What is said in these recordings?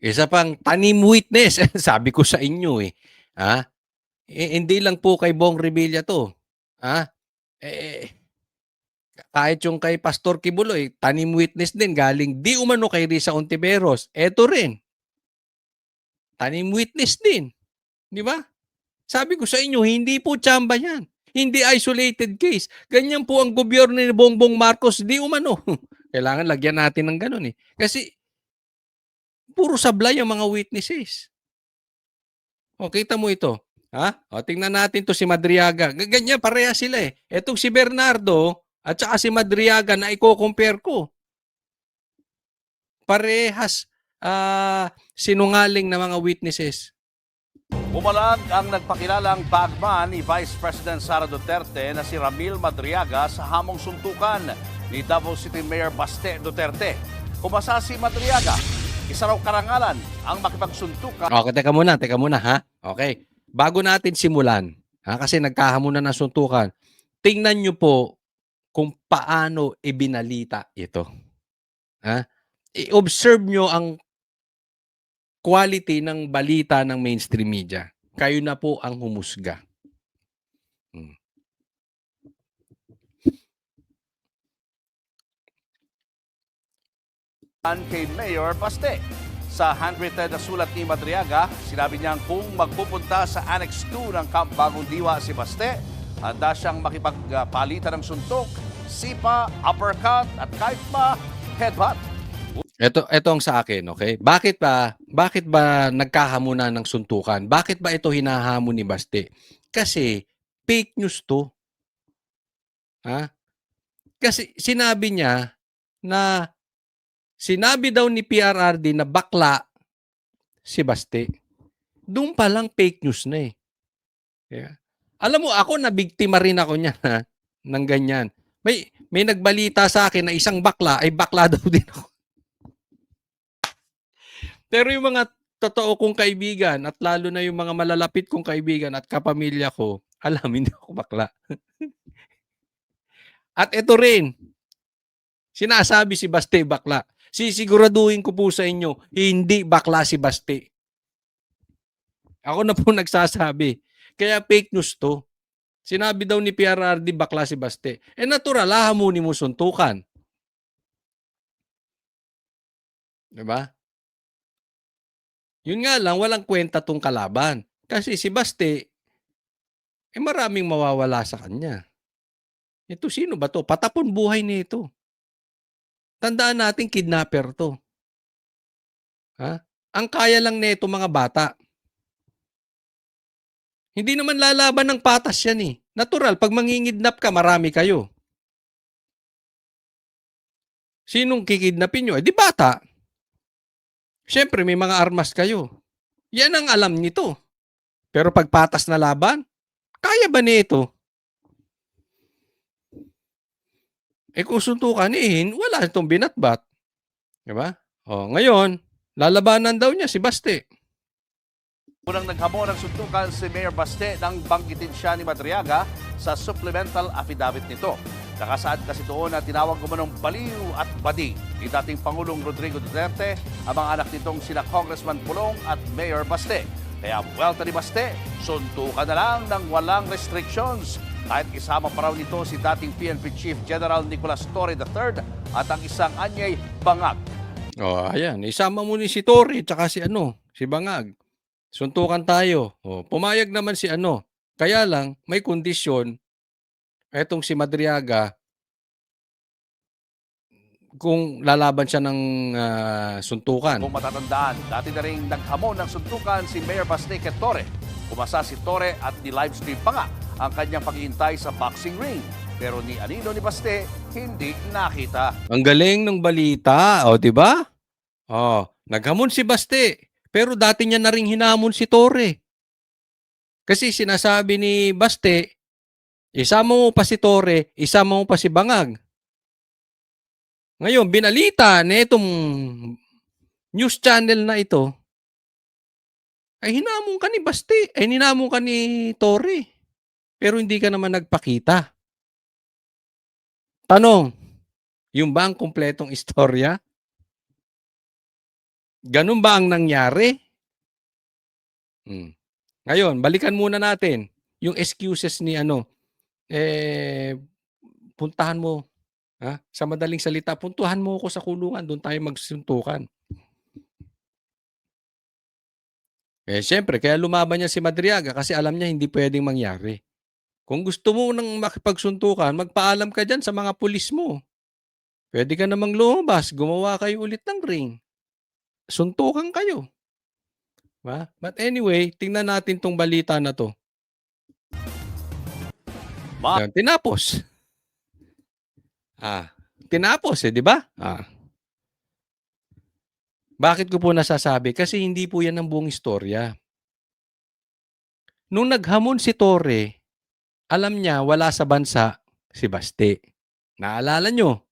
Isa pang tanim witness, sabi ko sa inyo, eh. Ah, hindi lang po kay Bong Revilla 'to, ah, eh, kahit yung kay Pastor Kibuloy, tanim witness din galing di umano kay Risa Ontiveros, eto rin, tanim witness din, 'di ba? Sabi ko sa inyo, hindi po tsamba 'yan, hindi isolated case. Ganyan po ang gobyerno ni Bongbong Marcos di umano. Kailangan lagyan natin ng gano'n, eh, kasi puro sablay ang mga witnesses. O, kita mo ito, ha? O, tingnan natin 'to si Madriaga, ganyan parehas sila, eh. Etong si Bernardo at saka si Madriaga na iko-compare ko, parehas, sinungaling na mga witnesses. Bumalag ang nagpakilalang bagman ni Vice President Sara Duterte na si Ramil Madriaga sa hamong suntukan ni Davao City Mayor Baste Duterte. Umasa si Madriaga, isa raw karangalan ang makipagsuntukan. Okay, teka muna, ha? Okay. Bago natin simulan, ha, kasi nagkahamunan ng suntukan, tingnan niyo po kung paano ibinalita ito, ha? I-observe niyo ang quality ng balita ng mainstream media. Kayo na po ang humusga. Hmm. Kay Mayor Baste. Sa handwritten na sulat ni Madriaga, sinabi niyang kung magpupunta sa Annex 2 ng Camp Bagong Diwa si Baste, handa siyang makipagpalitan ng suntok, sipa, uppercut at kahit pa headbutt. Ito ang sa akin, okay? Bakit ba nagkahamunan ng suntukan? Bakit ba ito hinahamon ni Baste? Kasi fake news 'to. Ha? Kasi sinabi daw ni PRRD na bakla si Baste. Doon pa lang fake news na, eh. Yeah. Alam mo, ako nabiktima rin ako niyan, ha, ng ganyan. May nagbalita sa akin na isang bakla ay bakla daw din ako. Pero yung mga totoo kong kaibigan at lalo na yung mga malalapit kong kaibigan at kapamilya ko, alam hindi ako bakla. At ito rin, sinasabi si Baste bakla. Sisiguraduhin ko po sa inyo, hindi bakla si Baste. Ako na po nagsasabi. Kaya fake news to. Sinabi daw ni PRRD bakla si Baste. Eh natural, hahamunin mo suntukan. Diba? Yun nga lang, walang kwenta tong kalaban. Kasi si Baste, maraming mawawala sa kanya. Ito sino ba to? Patapon buhay nito. Tandaan natin kidnapper to. Ha? Ang kaya lang nito mga bata. Hindi naman lalaban ng patas yan, eh. Natural, pag mangingidnap ka, marami kayo. Sinong kikidnapin nyo? Di bata. Siyempre, may mga armas kayo. Yan ang alam nito. Pero pag patas na laban, kaya ba nito? Kung suntukan, wala itong binatbat. Diba? Ngayon, lalabanan daw niya si Baste. Unang naghamon ng suntukan si Mayor Baste nang banggitin siya ni Madriaga sa supplemental affidavit nito. Nakasaad kasi doon na tinawag umanong baliw at badi ni dating Pangulong Rodrigo Duterte ang mga anak nitong sina Congressman Pulong at Mayor Baste. Kaya buwelta ni Baste, suntukan na lang ng walang restrictions. Kahit isama pa raw nito si dating PNP Chief General Nicolas Torre III at ang isang anyay Bangag. Ayan. Isama mo ni si Torre at si Bangag. Suntukan tayo. Pumayag naman si Kaya lang, may kondisyon, etong si Madriaga, kung lalaban siya ng suntukan. Kung matatandaan, dati na rin naghamon ng suntukan si Mayor Baste kay Torre. Umasa si Torre at ni-livestream pa nga ang kanyang paghihintay sa boxing ring. Pero ni Anino ni Baste, hindi nakita. Ang galing ng balita, di ba? Naghamon si Baste, pero dati niya na ring hinamon si Torre. Kasi sinasabi ni Baste, isama mo pa si Torre, isama mo pa si Bangag. Ngayon, binalita na itong news channel na ito, ay hinamon ka ni Baste, ay hinamon ka ni Torre. Pero hindi ka naman nagpakita. Tanong, yung ba ang kumpletong istorya? Ganun ba ang nangyari? Ngayon, balikan muna natin yung excuses ni puntahan mo, sa madaling salita, puntuhan mo ako sa kulungan, doon tayo magsuntukan. Siyempre kaya lumaban niya si Madriaga kasi alam niya hindi puwedeng mangyari. Kung gusto mo ng makipagsuntukan, magpaalam ka diyan sa mga pulis mo. Puwede ka namang lumabas, gumawa kayo ulit ng ring, suntukan kayo, 'ba? But anyway, tingnan natin 'tong balita na 'to. Ma- Ayan, tinapos. Tinapos, 'di ba? Bakit ko po nasasabi? Kasi hindi po 'yan ang buong istorya. Nung naghamon si Torre, alam niya wala sa bansa si Baste. Naalala niyo?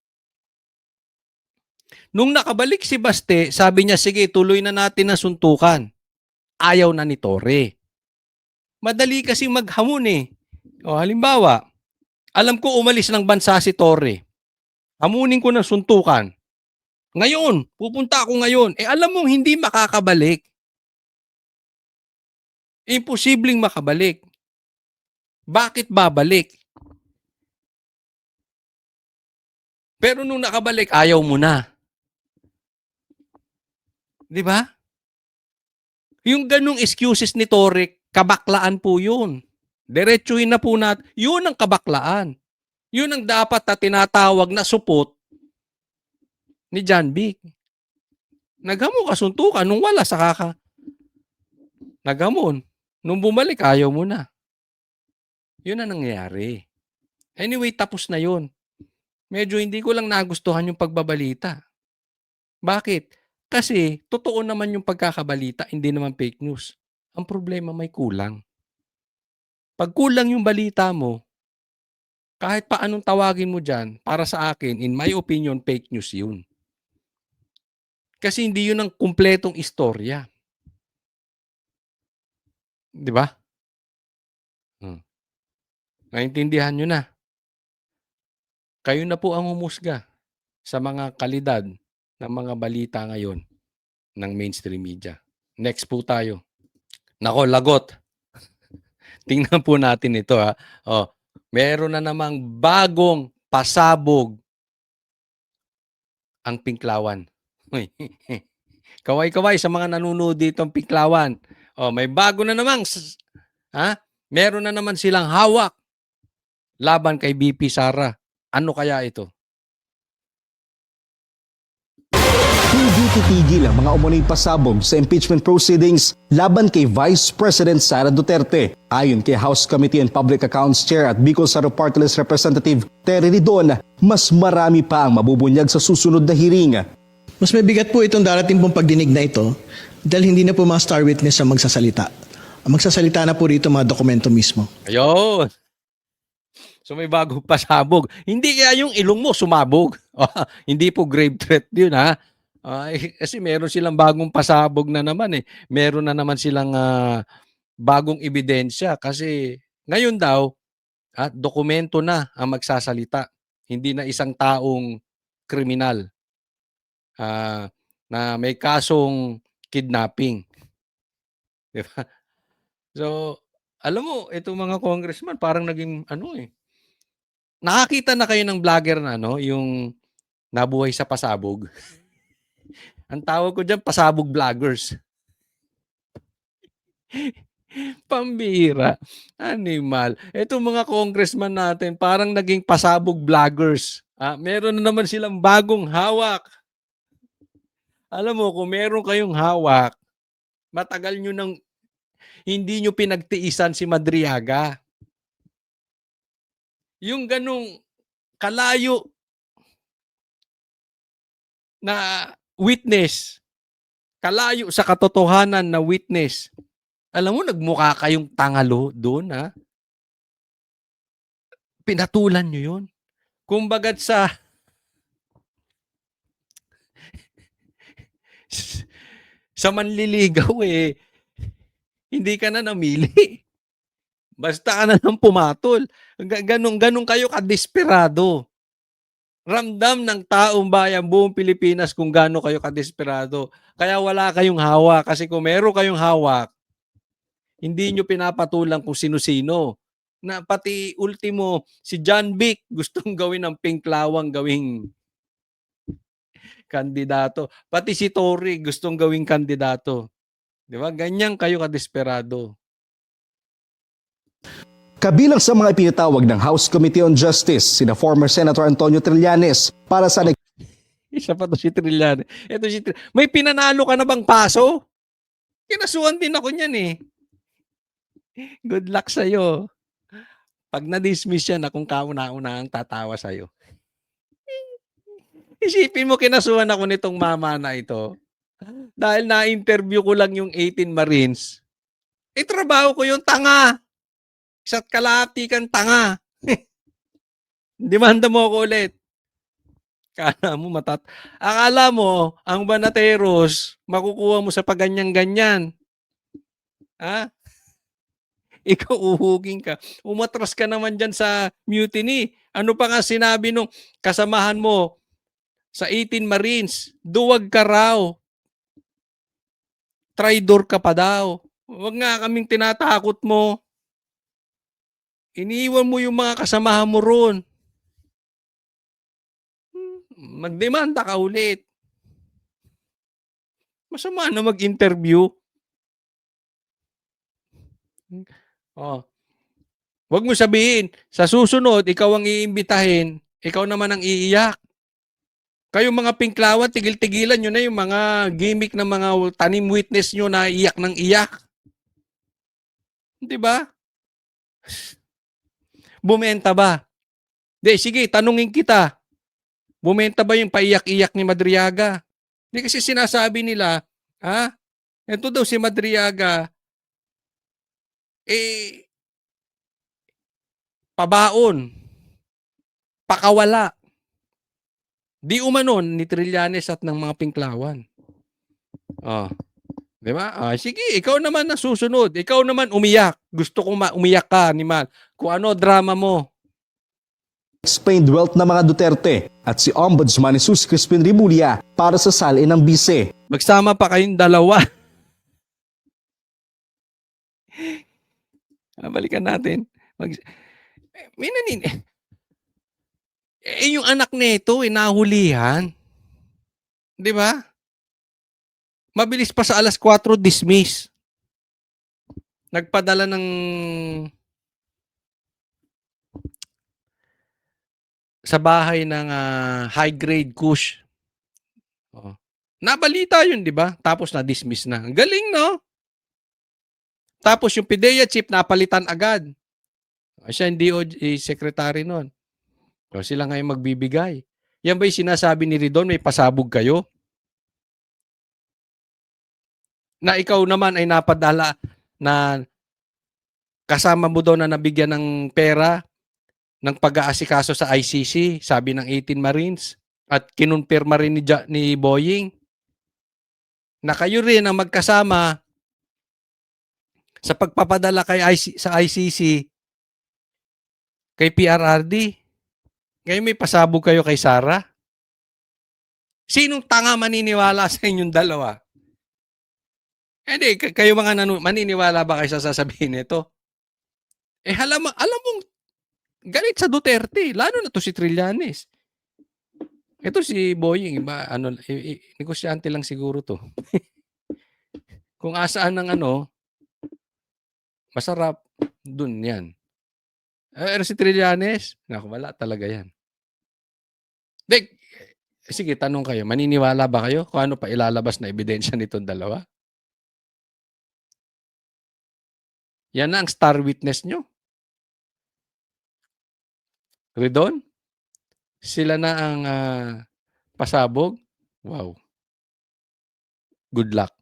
Nung nakabalik si Baste, sabi niya, "Sige, tuloy na natin ang suntukan." Ayaw na ni Torre. Madali kasing maghamon eh. O halimbawa, alam ko umalis ng bansa si Torre. Hamunin ko ng suntukan. Ngayon, pupunta ako ngayon. Alam mong hindi makakabalik. Imposibleng makabalik. Bakit babalik? Pero nung nakabalik, ayaw mo na. 'Di ba? Yung ganung excuses ni Torre, kabaklaan po yun. Diretsuhin na po natin. Yun ang kabaklaan. Yun ang dapat na tinatawag na supot ni John Vic. Naghamon ka, suntukan. Nung wala, saka ka naghamon. Nung bumalik, ayaw mo na. Yun ang nangyayari. Anyway, tapos na yun. Medyo hindi ko lang nagustuhan yung pagbabalita. Bakit? Kasi totoo naman yung pagkakabalita, hindi naman fake news. Ang problema may kulang. Pag kulang yung balita mo, kahit pa anong tawagin mo dyan, para sa akin, in my opinion, fake news yun. Kasi hindi yun ang kumpletong istorya. Di ba? Naintindihan nyo na. Kayo na po ang humusga sa mga kalidad ng mga balita ngayon ng mainstream media. Next po tayo. Nako, lagot. Tingnan po natin ito meron na namang bagong pasabog ang Pinklawan. Kaway-kaway sa mga nanonood dito ng Pinklawan. May bago na namang meron na naman silang hawak laban kay BP Sara. Ano kaya ito? Hindi titigil ang mga umunoy pasabog sa impeachment proceedings laban kay Vice President Sara Duterte. Ayon kay House Committee on Public Accounts Chair at Bicol Saro Party List Representative Terry Ridon, mas marami pa ang mabubunyag sa susunod na hearing. Mas mabigat po itong darating pong pagdinig na ito dahil hindi na po mga star witness ang magsasalita. Ang magsasalita na po rito mga dokumento mismo. Ayun. So may bagong pasabog. Hindi kaya yung ilong mo sumabog. Hindi po grave threat yun kasi meron silang bagong pasabog na naman eh. Meron na naman silang bagong ebidensya kasi ngayon daw dokumento na ang magsasalita. Hindi na isang taong kriminal na may kasong kidnapping. Di ba? So, alam mo, itong mga congressman parang naging nakakita na kayo ng vlogger na yung nabuhay sa pasabog? Ang tawag ko dyan, pasabog vloggers. Pambihira. Animal. Itong mga congressman natin, parang naging pasabog vloggers. Meron na naman silang bagong hawak. Alam mo, kung meron kayong hawak, matagal nyo nang hindi nyo pinagtiisan si Madriaga. Yung ganong kalayo na witness, kalayo sa katotohanan na witness. Alam mo, nagmukha kayong tangalo doon Pinatulan nyo yun. Kumbaga sa manliligaw hindi ka na namili. Basta ka na lang pumatol. Ganun kayo kadesperado. Ramdam ng taong bayan, buong Pilipinas kung gaano kayo kadesperado. Kaya wala kayong hawak. Kasi kung meron kayong hawak, hindi nyo pinapatulang kung sino-sino. Na pati ultimo, si John Vic gustong gawin ng Pink Lawang gawing kandidato. Pati si Tory gustong gawing kandidato. Di ba? Ganyan kayo kadesperado. Kabilang sa mga ipinatawag ng House Committee on Justice, sina former Senator Antonio Trillanes para sa Isa pa to si Trillan. Ito si May pinanalo ka na bang paso? Kinasuhan din ako niyan eh. Good luck sa'yo. Pag na-dismiss yan, akong kauna-una ang tatawa sa'yo. Isipin mo, kinasuhan ako nitong mama na ito. Dahil na-interview ko lang yung 18 Marines. Trabaho ko yung tanga. Isa't kalahati kang tanga. Demanda mo ako ulit. Akala mo, ang Banateros, makukuha mo sa paganyan-ganyan. Ha? Ikaw uhugin ka. Umatras ka naman dyan sa mutiny. Ano pa nga sinabi nung kasamahan mo sa 18 Marines? Duwag ka raw. Traidor ka pa daw. Huwag nga kaming tinatakot mo. Iniiwan mo yung mga kasamahan mo roon. Magdemanda ka ulit. Masama na mag-interview. Oh. Huwag mo sabihin, sa susunod, ikaw ang iimbitahin, ikaw naman ang iiyak. Kayong mga pinklawan, tigil-tigilan nyo na yung mga gimmick ng mga tanim witness nyo na iyak ng iyak. Di ba? Bumenta ba? Di, sige, tanungin kita. Bumenta ba yung paiyak-iyak ni Madriaga? Di kasi sinasabi nila, ito daw si Madriaga, pabaon, pakawala. Di umanon ni Trillanes at ng mga pinklawan. Di ba? Sige, ikaw naman ang susunod. Ikaw naman umiyak. Gusto kong umiyak ka, Nimal. Kung ano drama mo. explained wealth ng mga Duterte at si Ombudsman Jesus Crispin Rimulya para sa salin ng bise. Magsama pa kayong dalawa. Balikan natin. Yung anak nito, nahulihan. Di ba? Mabilis pa sa alas 4, dismiss. Nagpadala ng sa bahay ng high-grade kush. Nabalita yun, di ba? Tapos na-dismiss na. Ang galing, no? Tapos yung PIDEA chief, napalitan agad. Siya hindi secretary nun. So, sila ngayon magbibigay. Yan ba yung sinasabi ni Ridon, may pasabog kayo? Na ikaw naman ay napadala na kasama mo daw na nabigyan ng pera ng pag-aasikaso sa ICC, sabi ng 18 Marines, at kinonfirma rin ni Boying na kayo rin ang magkasama sa pagpapadala sa ICC kay PRRD. Ngayon may pasabog kayo kay Sara. Sinong tanga maniniwala sa inyong dalawa? Hindi, kayo mga maniniwala ba kayo sa sasabihin nito? Alam mong galit sa Duterte, lalo na to si Trillanes. Ito si Boying, iba, negosyante lang siguro to. Kung asaan ng masarap, dun yan. Pero si Trillanes, wala talaga yan. Sige, tanong kayo, maniniwala ba kayo kung ano pa ilalabas na ebidensya nitong dalawa? Yan na ang star witness nyo. Ridon? Sila na ang pasabog? Wow. Good luck.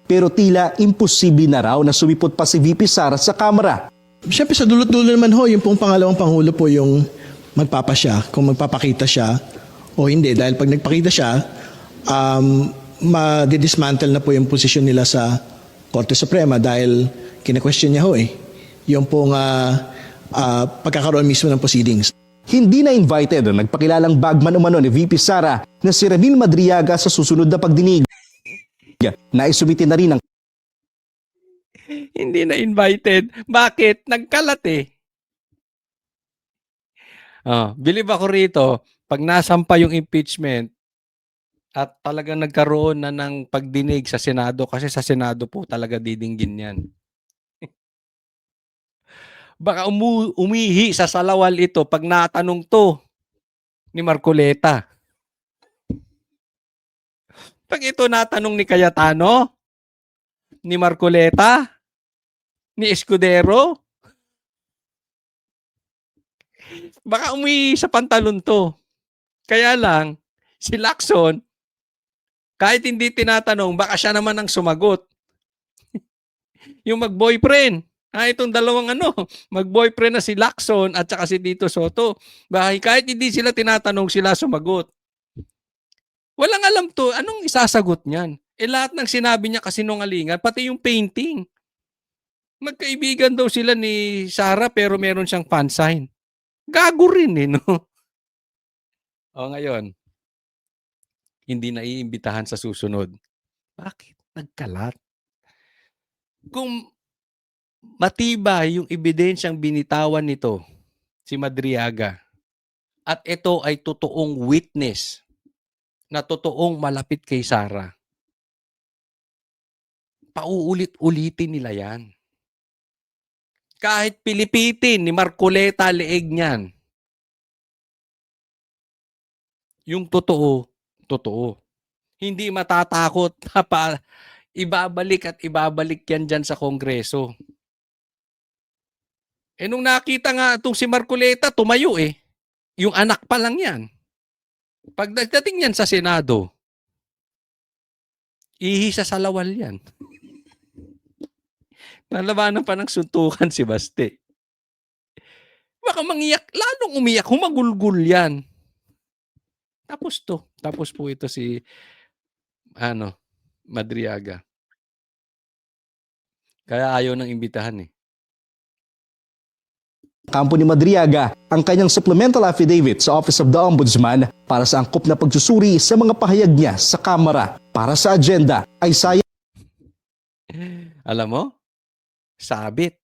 Pero tila imposible na raw na sumipot pa si VP Sara sa Kamara. Siyempre sa dulot-dulo naman ho, yung pong pangalawang Pangulo po yung magpapasya, kung magpapakita siya o hindi. Dahil pag nagpakita siya, madidismantle na po yung posisyon nila sa Korte Suprema dahil kina-question niya ho yung pong pagkakaroon mismo ng proceedings. Hindi na invited ang nagpakilalang bagman umano ni VP Sara na si Ramil Madriaga sa susunod na pagdinig. Naisumiti na rin ang Hindi na invited. Bakit? Nagkalat eh. Believe ako rito, pag nasampa yung impeachment at talagang nagkaroon na ng pagdinig sa Senado, kasi sa Senado po talaga didinggin yan. Baka umihi sa salawal ito pag natanong to ni Marcoleta. Pag ito natanong ni Cayetano, ni Marcoleta, ni Escudero, baka umihi sa pantalon to. Kaya lang, si Lacson, kahit hindi tinatanong, baka siya naman ang sumagot. Yung mag-boyfriend. Itong dalawang mag-boyfriend na si Lacson at saka si Tito Soto. Kahit hindi sila tinatanong, sila sumagot. Walang alam to, anong isasagot niyan? Lahat ng sinabi niya kasinungalingan, pati yung painting. Magkaibigan daw sila ni Sara pero meron siyang fan sign. Gago rin no? Ngayon, hindi na iimbitahan sa susunod. Bakit? Nagkalat. Kung matibay yung ebidensyang binitawan nito, si Madriaga, at ito ay totoong witness na totoong malapit kay Sara, pauulit-ulitin nila yan. Kahit pilipitin ni Marcoleta leeg niyan, yung totoo, totoo. Hindi matatakot na ibabalik at ibabalik yan dyan sa Kongreso. Nung nakita nga itong si Marcoleta, tumayo eh. Yung anak pa lang yan. Pagdating yan sa Senado, ihi sa salawal yan. Nalabanan pa ng suntukan si Baste. Baka mangiyak, lalong umiyak, humagulgul yan. Tapos po ito si Madriaga. Kaya ayaw nang imbitahan eh. kampo ni Madriaga ang kanyang supplemental affidavit sa Office of the Ombudsman para sa angkop na pagsusuri sa mga pahayag niya sa Kamara. Para sa agenda ay sayang. Alam mo? Sabit.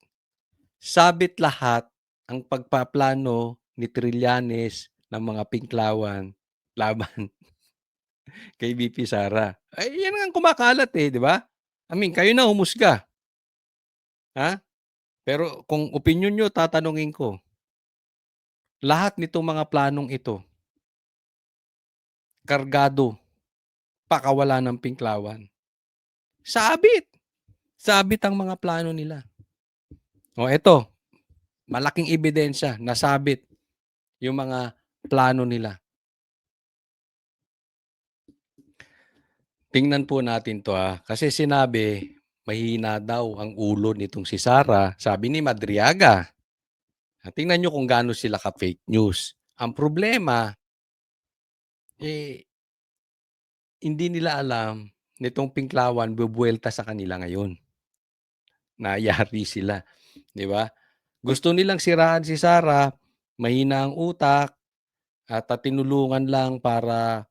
Sabit lahat ang pagpaplano ni Trillanes ng mga pinklawan laban kay VP Sara. Ay, yan ang kumakalat eh, di ba? Kayo na humusga. Ha? Pero kung opinion nyo, tatanungin ko, lahat nitong mga planong ito, kargado, pakawala ng pinklawan. Sabit. Sabit ang mga plano nila. Eto, malaking ebidensya na sabit yung mga plano nila. Tingnan po natin to kasi sinabi, mahina daw ang ulo nitong si Sara, sabi ni Madriaga. Tingnan nyo kung gaano sila ka-fake news. Ang problema, hindi nila alam nitong pinklawan bubuelta sa kanila ngayon. Nayari sila. Di ba? Gusto nilang siraan si Sara, mahina ang utak, at tinulungan lang para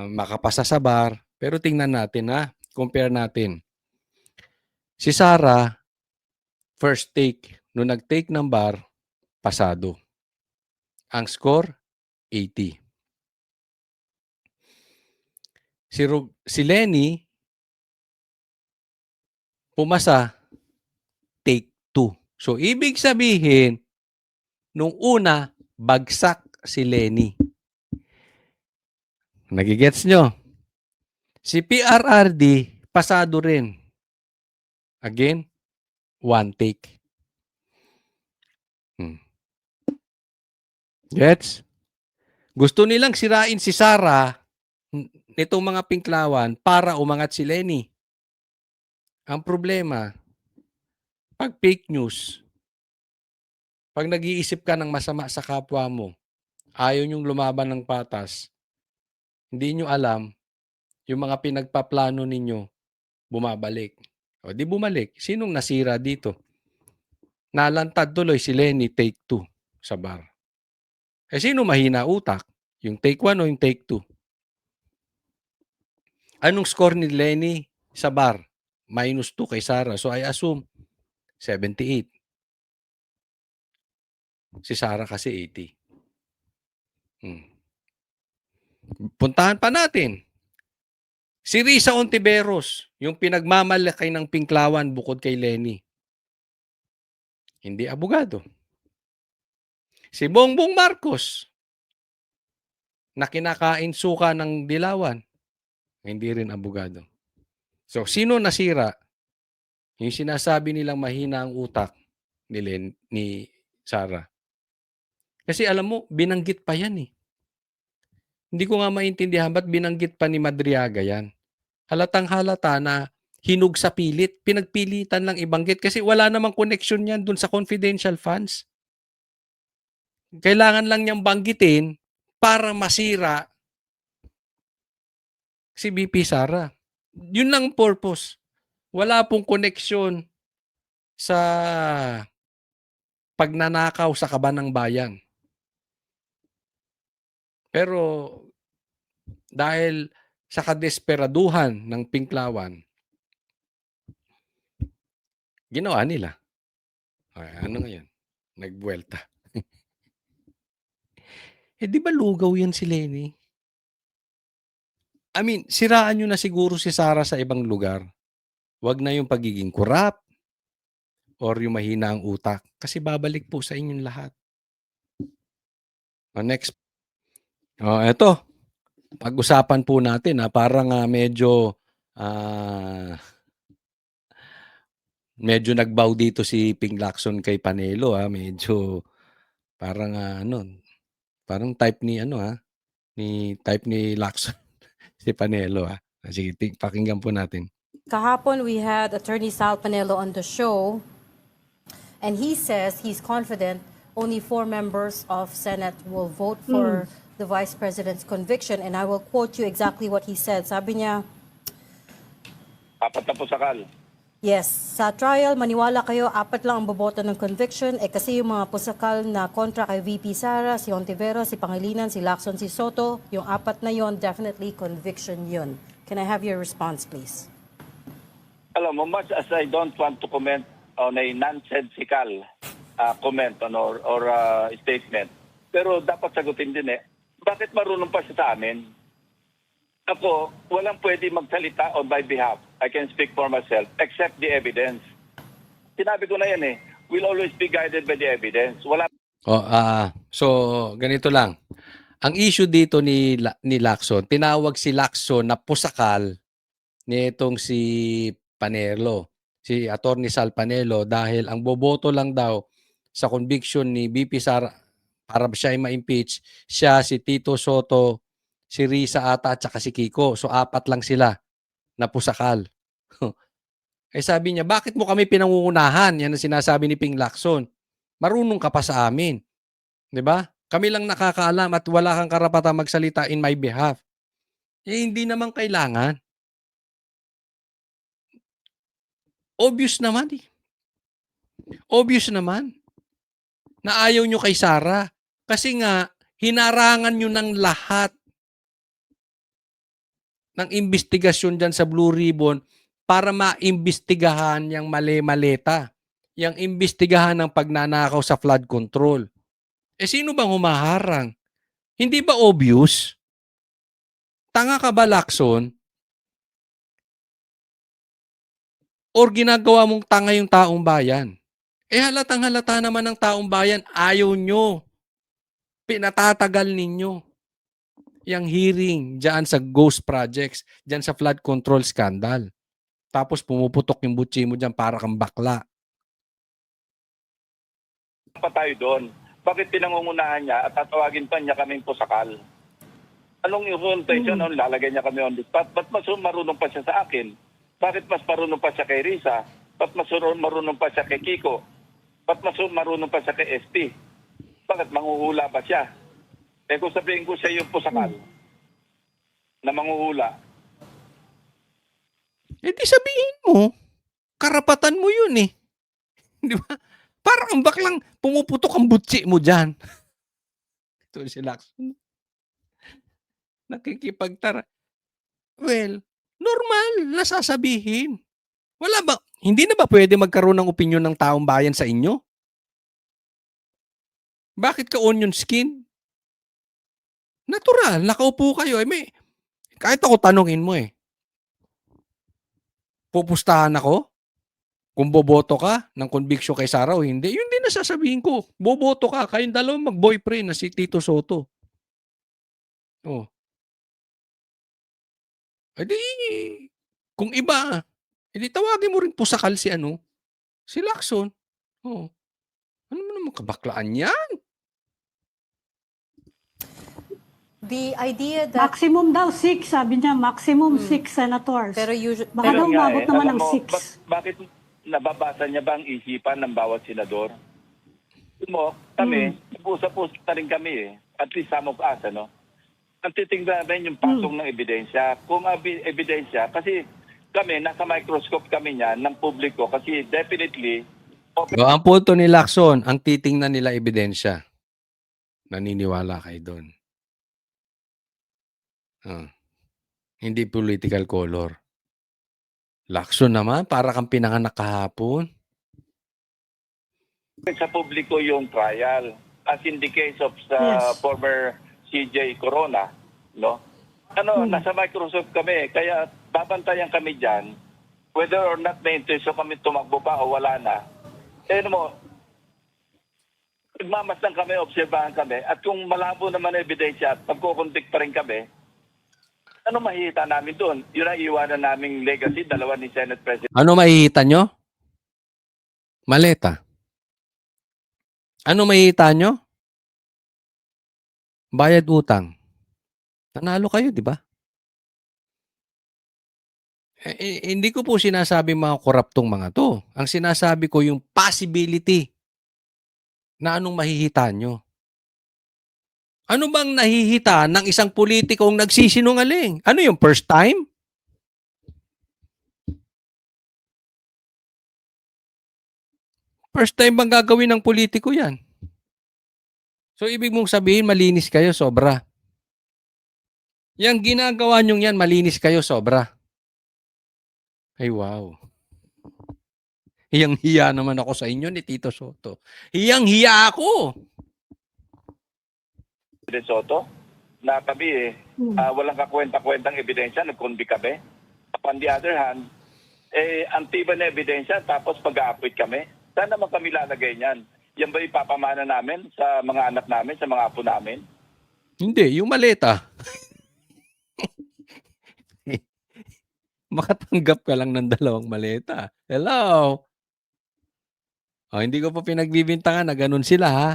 makapasa sa bar. Pero tingnan natin compare natin. Si Sara, first take, nung nag-take ng bar, pasado. Ang score, 80. Si Lenny, pumasa, take 2. So, ibig sabihin, nung una, bagsak si Lenny. Nagigets nyo? Si PRRD, pasado rin. Again, one take. Gets? Gusto nilang sirain si Sara nitong mga pinklawan para umangat si Lenny. Ang problema, pag fake news, pag nag-iisip ka ng masama sa kapwa mo, ayaw niyong lumaban ng patas, hindi niyo alam, yung mga pinagpaplano ninyo, bumabalik. Di bumalik. Sinong nasira dito? Nalantad tuloy si Lenny, take 2 sa bar. Sino mahina utak? Yung take 1 o yung take 2? Anong score ni Lenny sa bar? -2 kay Sarah. So I assume 78. Si Sarah kasi 80. Puntahan pa natin. Si Risa Ontiveros, yung pinagmamalaki ng Pinklawan bukod kay Lenny. Hindi abogado. Si Bongbong Marcos, na kinakain suka ng dilawan. Hindi rin abogado. So, sino nasira? Yung sinasabi nilang mahina ang utak ni Sarah. Kasi alam mo, binanggit pa yan eh. Hindi ko nga maintindihan ba't binanggit pa ni Madriaga yan. Halatang halata na hinug sa pilit. Pinagpilitan lang ibanggit kasi wala namang connection yan dun sa confidential funds. Kailangan lang niyang banggitin para masira si VP Sara. Yun lang ang purpose. Wala pong koneksyon sa pagnanakaw sa kaban ng bayan. Pero dahil sa kadesperaduhan ng Pinklawan, ginawa nila. Ano ngayon? Nagbuwelta. Di ba lugaw yan si Lenny? I mean, siraan nyo na siguro si Sara sa ibang lugar. Wag na yung pagiging kurap or yung mahina ang utak. Kasi babalik po sa inyong lahat. Next. Eto. Pag-usapan po natin parang medyo nagbaw dito si Ping Lacson kay Panelo medyo parang parang type ni ni Lacson si Panelo Sige, pakinggan po natin. Kahapon, we had Attorney Sal Panelo on the show, and he says he's confident only 4 members of Senate will vote for the Vice President's conviction. And I will quote you exactly what he said. Sabi niya, 4 na pusakal. yes, sa trial, maniwala kayo, 4 lang ang boboto ng conviction. Kasi yung mga pusakal na kontra kay VP Sara, si Ontiveros, si Pangilinan, si Lacson, si Soto, yung 4 na yon, definitely conviction yun. Can I have your response, please? Alam mo, much as I don't want to comment on a nonsensical comment or statement, pero dapat sagutin din bakit marunong pa siya sa amin? Ako, walang pwede magsalita on my behalf. I can speak for myself, except the evidence. Sinabi ko na yan we'll always be guided by the evidence. Wala. So, ganito lang. Ang issue dito ni Lacson, tinawag si Lacson na pusakal nitong si Panelo, si Attorney Sal Panelo, dahil ang boboto lang daw sa conviction ni BP Sara para siya ay ma-impeach, siya, si Tito Soto, si Risa ata at saka si Kiko. So 4 lang sila na pusakal. Sabi niya, bakit mo kami pinangungunahan? Yan ang sinasabi ni Ping Lacson. Marunong ka pa sa amin. 'Di ba? Kami lang nakakaalam at wala kang karapatang magsalita in my behalf. Hindi naman kailangan. Obvious naman Obvious naman na ayaw nyo kay Sara. Kasi nga, hinarangan nyo ng lahat ng investigasyon dyan sa Blue Ribbon para maimbestigahan yung mali-maleta. Yung imbestigahan ng pagnanakaw sa flood control. Sino bang humaharang? Hindi ba obvious? Tanga ka ba, Lacson? Or ginagawa mong tanga yung taong bayan? Halatang halata naman ng taong bayan, ayaw nyo. Pinatatagal ninyo yung hearing dyan sa ghost projects, dyan sa flood control scandal. Tapos pumuputok yung butsi mo dyan para kang bakla. Pa tayo doon. Bakit pinangungunahan niya at tatawagin pa niya kaming pusakal? Anong intention lalagay niya kami on the spot? Ba't mas marunong pa siya sa akin? Bakit mas marunong pa siya kay Risa? Ba't mas marunong pa siya kay Kiko? Ba't mas marunong pa siya kay SP? Bakit manghuhula ba siya? Kung sabihin ko siya yung pusakal na manghuhula. Di sabihin mo, karapatan mo yun Di ba? Parang ang baklang pumuputok ang butsi mo dyan. Ito si Lacson. Nakikipagtara. Well, normal na sasabihin. Wala ba, hindi na ba pwede magkaroon ng opinyon ng taong bayan sa inyo? Bakit ka onion skin? Natural, nakaupo kayo. Kahit ako tanungin mo pupustahan ako? Kung boboto ka ng conviction kay Sara o hindi, yun din na sasabihin ko. Boboto ka, kayong dalawang mag-boyfriend na si Tito Soto. Oh. Edi, kung iba, edi tawagin mo rin pusakal si Lacson. Oh. Ano mo naman kabaklaan yan? The idea that... Maximum daw 6, sabi niya, maximum 6 senators. Pero usually... Baka daw umabot naman ng 6. Bakit nababasa niya ba ang isipan ng bawat senador? Kami, nag-usap-usap na rin kami At least some of us, Ang titingnan namin yung pasong ng ebidensya. Kung ebidensya, kasi kami, nasa microscope kami niyan ng publiko kasi definitely... Ang punto ni Lacson, ang titingnan nila ebidensya. Naniniwala kayo doon. Hindi political color. Lacson naman, para kang pinanganak kahapon. Sa publiko yung trial. As in the case of former CJ Corona, nasa Microsoft kami, kaya babantayan kami dyan, whether or not may intention kami tumakbo pa o wala na. Magmamasdan kami, obserbahan kami, at kung malabo naman ang ebidensya at magkukonvict pa rin kami, ano mahihita namin doon? Yun ang iwanan naming legacy, dalawa ni Senate President. Ano mahihita nyo? Maleta. Ano mahihita nyo? Bayad utang. Nanalo kayo, di ba? Hindi ko po sinasabi mga koraptong mga to. Ang sinasabi ko yung possibility na anong mahihita nyo. Ano bang nahihita ng isang politikong nagsisinungaling? Ano yung first time? First time bang gagawin ng politiko yan? So, ibig mong sabihin, malinis kayo, sobra. Yang ginagawa nyong yan, malinis kayo, sobra. Ay, wow. Hiyang-hiya naman ako sa inyo ni Tito Soto. Hiyang-hiya ako. President Soto, na kami walang kakwenta-kwentang ebidensya, nag-convict kami. On the other hand, ang tiba na ebidensya, tapos pag-a-appoint kami. Saan naman kami lalagay niyan? Yan ba ipapamana namin sa mga anak namin, sa mga apo namin? Hindi, yung maleta. Makatanggap ka lang ng 2 maleta. Hello? Hindi ko pa pinagbibintangan na ganun sila, ha?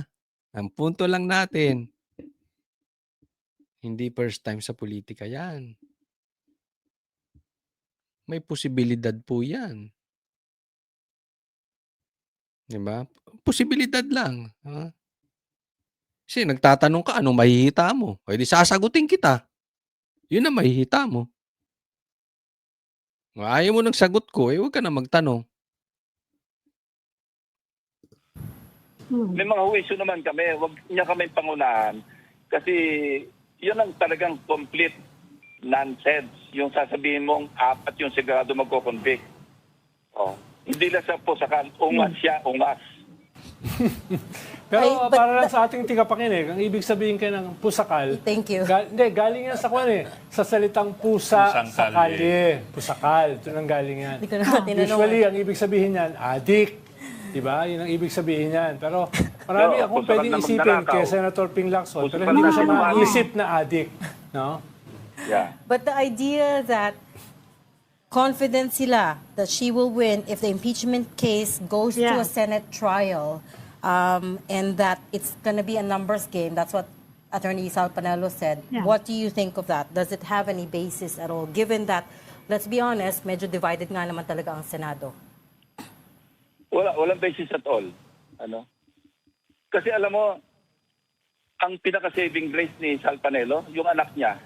Ang punto lang natin, hindi first time sa politika yan. May posibilidad po yan. Diba? Posibilidad lang. Ha? Kasi nagtatanong ka, anong mahihita mo? Di sasagutin kita. Yun ang mahihita mo. Ayaw mo ng sagot ko, huwag ka na magtanong. May mga huwisyo naman kami, huwag niya kami pangunahan. Kasi yun ang talagang complete nonsense. Yung sasabihin mong 4 yung sigurado magko-convict. Hindi lang sa pusakal, ungas siya, ungas. Pero para lang sa ating tigapakinig, ang ibig sabihin kayo ng pusakal. Thank you. Galing yan sa sa salitang pusa sa kalye. Pusakal, ito nang galing yan. Hindi ko naman tinanong. Usually, ang ibig sabihin yan, adik. Diba? Yun ang ibig sabihin yan. Pero marami akong pusakal pwedeng na isipin magnanakaw. kay Senator Ping Lacson, pero Pusakal hindi ko na siya sinungaling. maisip na adik. No? Yeah. But the idea that confident sila that she will win if the impeachment case goes to a Senate trial, and that it's going to be a numbers game, that's what Attorney Sal Panelo said. Yeah. What do you think of that? Does it have any basis at all, given that, let's be honest, medyo divided nga naman talaga ang Senado? Walang basis at all. Kasi alam mo, ang pinaka-saving grace ni Sal Panelo, yung anak niya,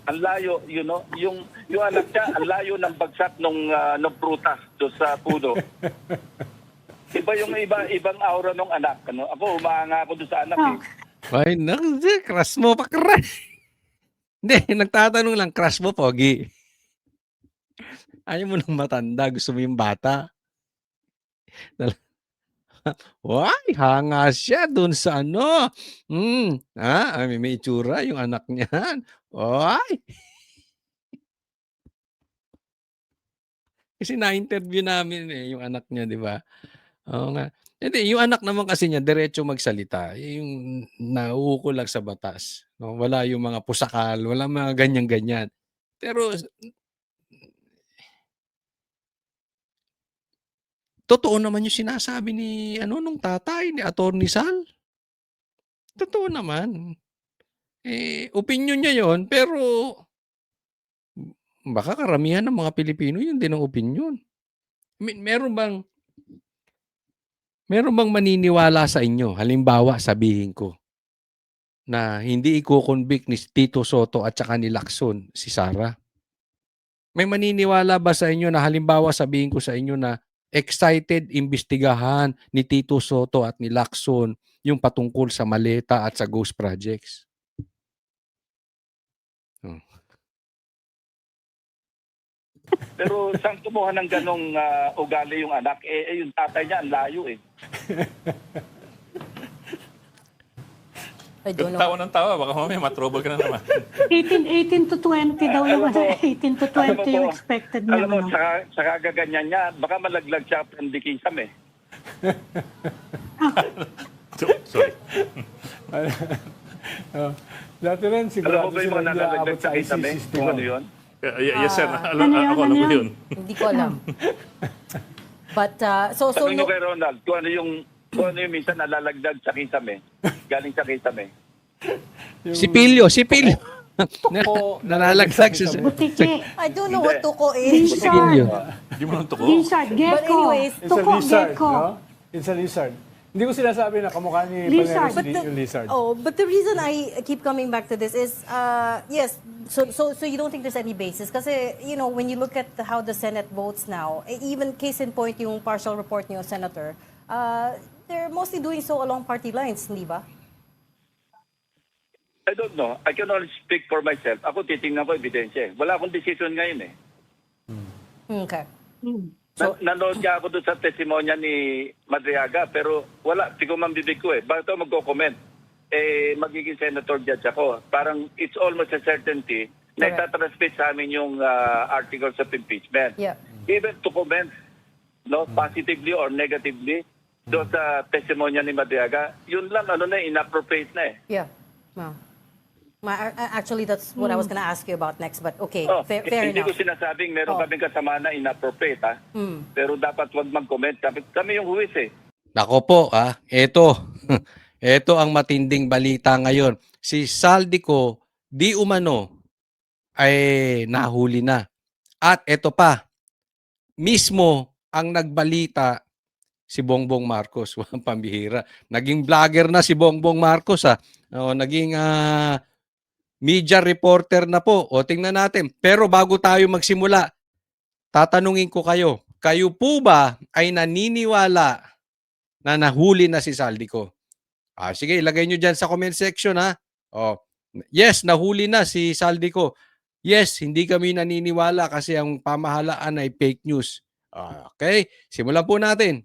ang layo, yung anak niya, ang layo ng bagsak ng prutas doon sa puno. Iba yung ibang aura ng anak. Ako, umahanga ako doon sa anak. Ay, naku, crush mo pa, Hindi, nagtatanong lang, crush mo, pogi. Ayaw mo ng matanda, gusto mo yung bata. Why, hanga siya dun sa ano. May itsura yung anak niyan. Why? Kasi na-interview namin yung anak niya, di ba? Oo nga. Hindi, yung anak naman kasi niya, diretso magsalita. Yung nauukol lang sa batas. No? Wala yung mga pusakal, wala mga ganyan-ganyan. Pero totoo naman yung sinasabi ni nung tatay ni Attorney Sal. Totoo naman. Opinion niya 'yon, pero baka karamihan ng mga Pilipino yun din ang opinion. Meron bang maniniwala sa inyo, halimbawa sabihin ko, na hindi iko-convict ni Tito Sotto at saka ni Lacson si Sara? May maniniwala ba sa inyo na halimbawa sabihin ko sa inyo na excited imbestigahan ni Tito Sotto at ni Lacson yung patungkol sa maleta at sa ghost projects? Pero saan kumuha ng ganong ugali yung anak? Yung tatay niya, ang layo eh. I don't know. Tawa ng tawa, baka mamaya matrouble ka na naman. 18 to 20 daw yung Alam mo, 18 to 20 yung expected niya. Alam mo, sa kagaganyan niya, baka malaglag siya from the kisam eh. Sorry. Dati rin, Alam sigurado mo ba yung sila mga nalalaglag nag-aabot sa sa kisam eh? ICC. Kung ano yun? Yes, sir. Ano yun, Ako alam ano ko yun? yun. Hindi ko alam. But, so Tanong no, nyo kay Ronald, kung ano yung minsan nalalagdag sa kisam eh. Galing sa kisam eh. Si Pilio. Nalalagsak sa... Butiki. I don't know what tuko is. Lizard. Hindi mo nang tuko. Lizard. But Gecko. anyways, It's a Tuko. lizard, Gecko. no? It's a lizard. Hindi ko sinasabi na kamukha ni Lizard. Paneros yung lizard. But the reason I keep coming back to this is, yes, so you don't think there's any basis? Kasi, when you look at how the Senate votes now, even case in point yung partial report niyo, Senator, they're mostly doing so along party lines, hindi ba? I don't know. I can only speak for myself. Ako titingnan ko ebidensya eh. Wala akong decision ngayon eh. Okay. Nanood niya ako doon sa testimonya ni Madriaga, pero wala, di ko mambibig ko eh. Bakit ako magko-comment? Magiging senator judge ako. Parang it's almost a certainty na Correct. itatransmit sa amin yung articles of impeachment. Yeah. Even to comment positively or negatively doon sa testimonya ni Madriaga, yun lang, inappropriate na eh. Yeah. Wow. Actually, that's what I was gonna ask you about next, but okay, fair Hindi enough. ko sinasabing meron kaming kasama na inappropriate ha. Pero dapat wag mag-comment. Kami yung huwis eh. Nako po, Ito ang matinding balita ngayon. Si Saldico, di umano, ay nahuli na. At ito pa, mismo ang nagbalita si Bongbong Marcos. Walang pambihira. Naging vlogger na si Bongbong Marcos. Naging media reporter na po. O tingnan natin. Pero bago tayo magsimula, tatanungin ko kayo. Kayo po ba ay naniniwala na nahuli na si Saldico? Sige, ilagay nyo dyan sa comment section ha. Yes, nahuli na si Saldico. Yes, hindi kami naniniwala kasi ang pamahalaan ay fake news. Okay, simulan po natin.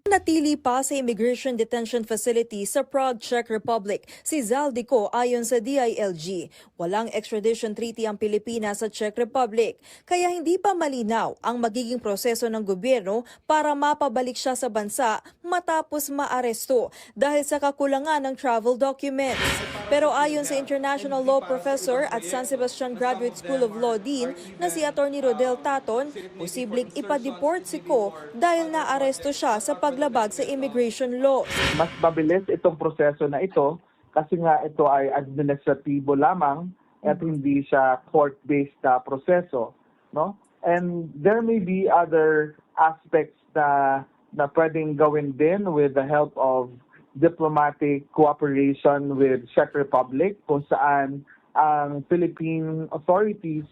Natili pa sa Immigration Detention Facility sa Prague, Czech Republic si Zaldico ayon sa DILG. Walang extradition treaty ang Pilipinas sa Czech Republic, kaya hindi pa malinaw ang magiging proseso ng gobyerno para mapabalik siya sa bansa matapos maaresto dahil sa kakulangan ng travel documents. Pero ayon sa International Law Professor at San Sebastian Graduate School of Law Dean na si Atty. Rodel Taton, posibleng ipa-deport si Ko dahil naaresto siya sa paglabag sa immigration laws. Mas mabilis itong proseso na ito kasi nga ito ay administratibo lamang at hindi siya court-based na proseso, no? And there may be other aspects na pwedeng gawin din with the help of diplomatic cooperation with Czech Republic kung saan ang Philippine authorities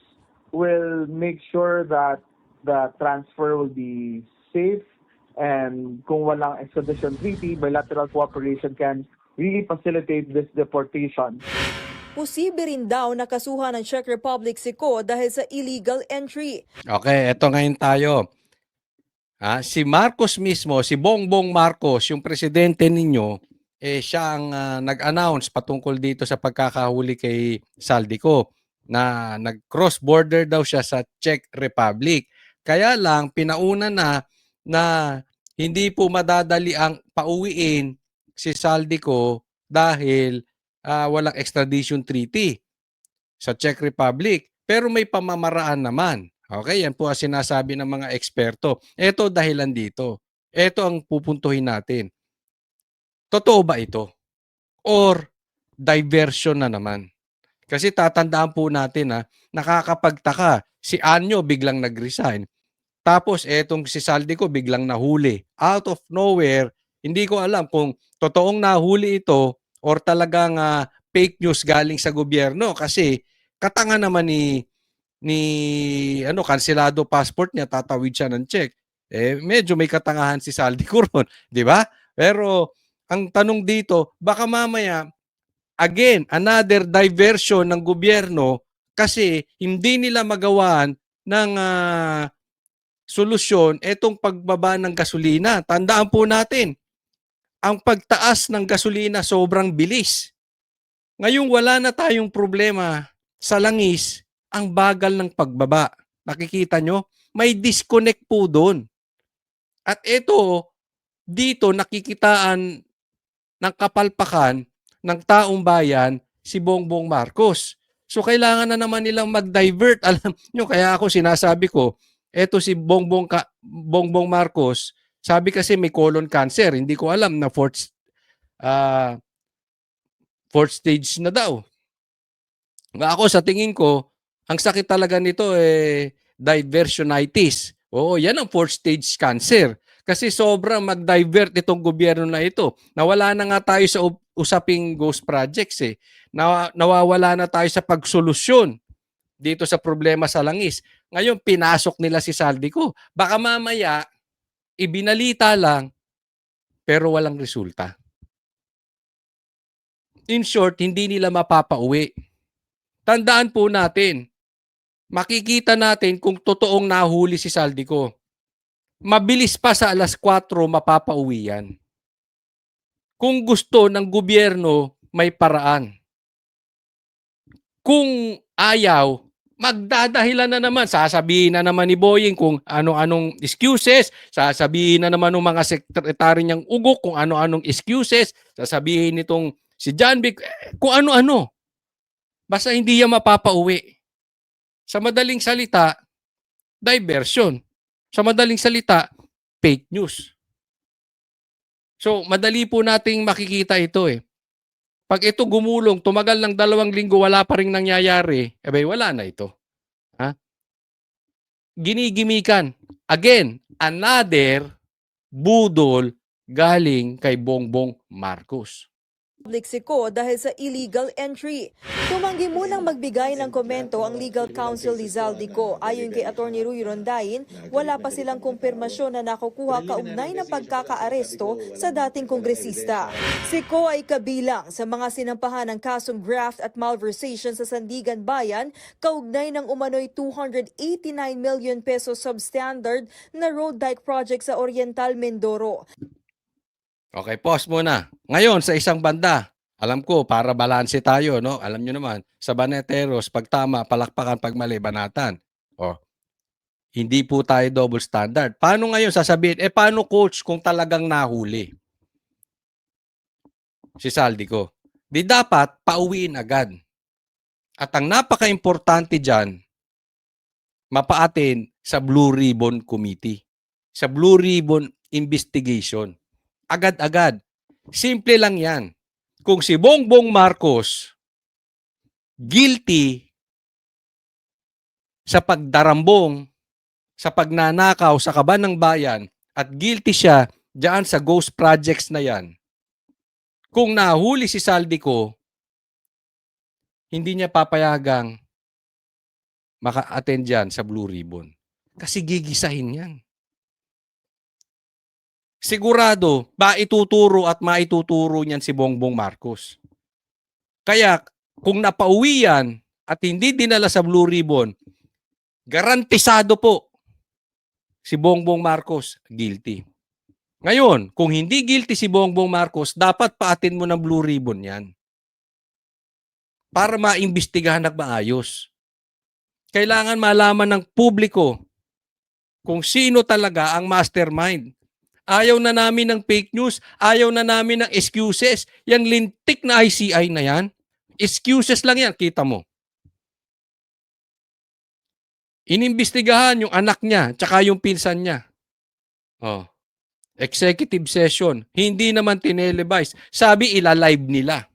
will make sure that the transfer will be safe. And kung walang extradition treaty, bilateral cooperation can really facilitate this deportation. Posible rin daw nakasuhan ng Czech Republic si Ko dahil sa illegal entry. Okay, eto ngayon tayo. Si Marcos mismo, si Bongbong Marcos, yung presidente ninyo, siya ang nag-announce patungkol dito sa pagkakahuli kay Saldico na nag-cross border daw siya sa Czech Republic. Kaya lang pinauna na hindi po madadali ang pauwiin si Saldico dahil walang extradition treaty sa Czech Republic. Pero may pamamaraan naman. Okay, yan po ang sinasabi ng mga eksperto. Ito dahilan dito. Ito ang pupuntuhin natin. Totoo ba ito? Or diversion na naman? Kasi tatandaan po natin nakakapagtaka. Si Anyo biglang nag-resign. Tapos etong si Saldico biglang nahuli. Out of nowhere, hindi ko alam kung totoong nahuli ito or talagang fake news galing sa gobyerno. Kasi katanga naman ni kanselado passport niya, tatawid siya ng check. Medyo may katangahan si Saldico ron, di ba? Pero ang tanong dito, baka mamaya again, another diversion ng gobyerno kasi hindi nila magawaan ng solusyon etong pagbaba ng gasolina. Tandaan po natin, ang pagtaas ng gasolina sobrang bilis. Ngayong wala na tayong problema sa langis, ang bagal ng pagbaba. Nakikita nyo? May disconnect po doon. At ito, dito nakikitaan ng kapalpakan ng taong bayan si Bongbong Marcos. So kailangan na naman nilang mag-divert. Alam nyo, kaya ako sinasabi ko, eto si Bongbong Marcos, sabi kasi may colon cancer. Hindi ko alam na fourth stage na daw. Ako sa tingin ko, ang sakit talaga nito diversionitis. Oo, yan ang fourth stage cancer. Kasi sobrang mag-divert itong gobyerno na ito. Nawala na nga tayo sa usaping ghost projects nawawala na tayo sa pagsolusyon dito sa problema sa langis. Ngayon, pinasok nila si Saldico. Baka mamaya, ibinalita lang, pero walang resulta. In short, hindi nila mapapauwi. Tandaan po natin, makikita natin kung totoong nahuli si Saldico. Mabilis pa sa alas 4 mapapauwi yan. Kung gusto ng gobyerno, may paraan. Kung ayaw, magdadahilan na naman. Sasabihin na naman ni Boying kung ano-anong excuses. Sasabihin na naman ng mga sekretary niyang ugok kung ano-anong excuses. Sasabihin nitong si John Vic, kung ano-ano. Basta hindi yan mapapauwi. Sa madaling salita, diversion. Sa madaling salita, fake news. So, madali po nating makikita ito Pag ito gumulong, tumagal ng 2 linggo, wala pa rin nangyayari, wala na ito. Ginigimikan. Again, another budol galing kay Bongbong Marcos. Public si Ko dahil sa illegal entry. Tumanggi munang magbigay ng komento ang legal counsel ni Saldico. Ayon kay Atty. Ruy Rondain, wala pa silang kumpirmasyon na nakukuha kaugnay ng pagkakaaresto sa dating kongresista. Si Ko ay kabilang sa mga sinampahan ng kasong graft at malversation sa Sandigan Bayan kaugnay ng umano'y 289 million pesos substandard na road dike project sa Oriental Mindoro. Okay, pause muna. Ngayon, sa isang banda, alam ko, para balanse tayo, no? Alam nyo naman, sa Baneteros, pag tama, palakpakan, pag mali, banatan. Hindi po tayo double standard. Paano ngayon sasabihin, paano coach kung talagang nahuli si Saldico? Di dapat pauwiin agad. At ang napaka-importante dyan, mapaatin sa Blue Ribbon Committee, sa Blue Ribbon Investigation. Agad-agad. Simple lang yan. Kung si Bongbong Marcos guilty sa pagdarambong, sa pagnanakaw sa kaban ng bayan, at guilty siya diyan sa ghost projects na yan, kung nahuli si Saldico, hindi niya papayagang maka-attend dyan sa Blue Ribbon. Kasi gigisahin yan. sigurado maituturo at maituturo niyan si Bongbong Marcos. Kaya kung napauwi yan at hindi dinala sa Blue Ribbon, garantisado po si Bongbong Marcos guilty. Ngayon, kung hindi guilty si Bongbong Marcos, dapat paatin mo ng Blue Ribbon yan para maimbestigahan ng maayos. Kailangan malaman ng publiko kung sino talaga ang mastermind. Ayaw na namin ng fake news, ayaw na namin ng excuses. Yang lintik na ICI na yan, excuses lang yan, kita mo. Inimbestigahan yung anak niya, tsaka yung pinsan niya. Oh. Executive session, hindi naman tinelevise. Sabi ila-live nila.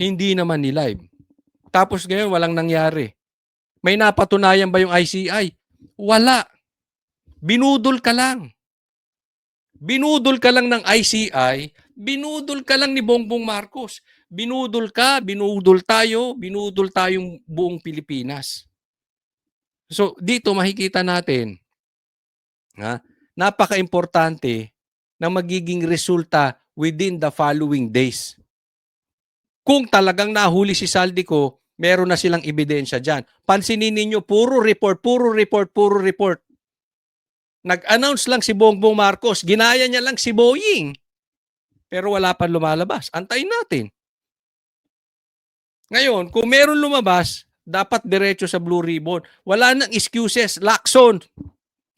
Hindi naman ni-live. Tapos ngayon walang nangyari. May napatunayan ba yung ICI? Wala. Binudol ka lang. Binudol ka lang ng ICI, binudol ka lang ni Bongbong Marcos. Binudol ka, binudol tayong buong Pilipinas. So dito makikita natin, napaka-importante na magiging resulta within the following days. Kung talagang nahuli si Saldico, meron na silang ebidensya dyan. Pansinin ninyo, puro report. Nag-announce lang si Bongbong Marcos, ginaya niya lang si Boying. Pero wala pa lumalabas. Antayin natin. Ngayon, kung meron lumabas, dapat diretso sa Blue Ribbon. Wala nang excuses. Lacson,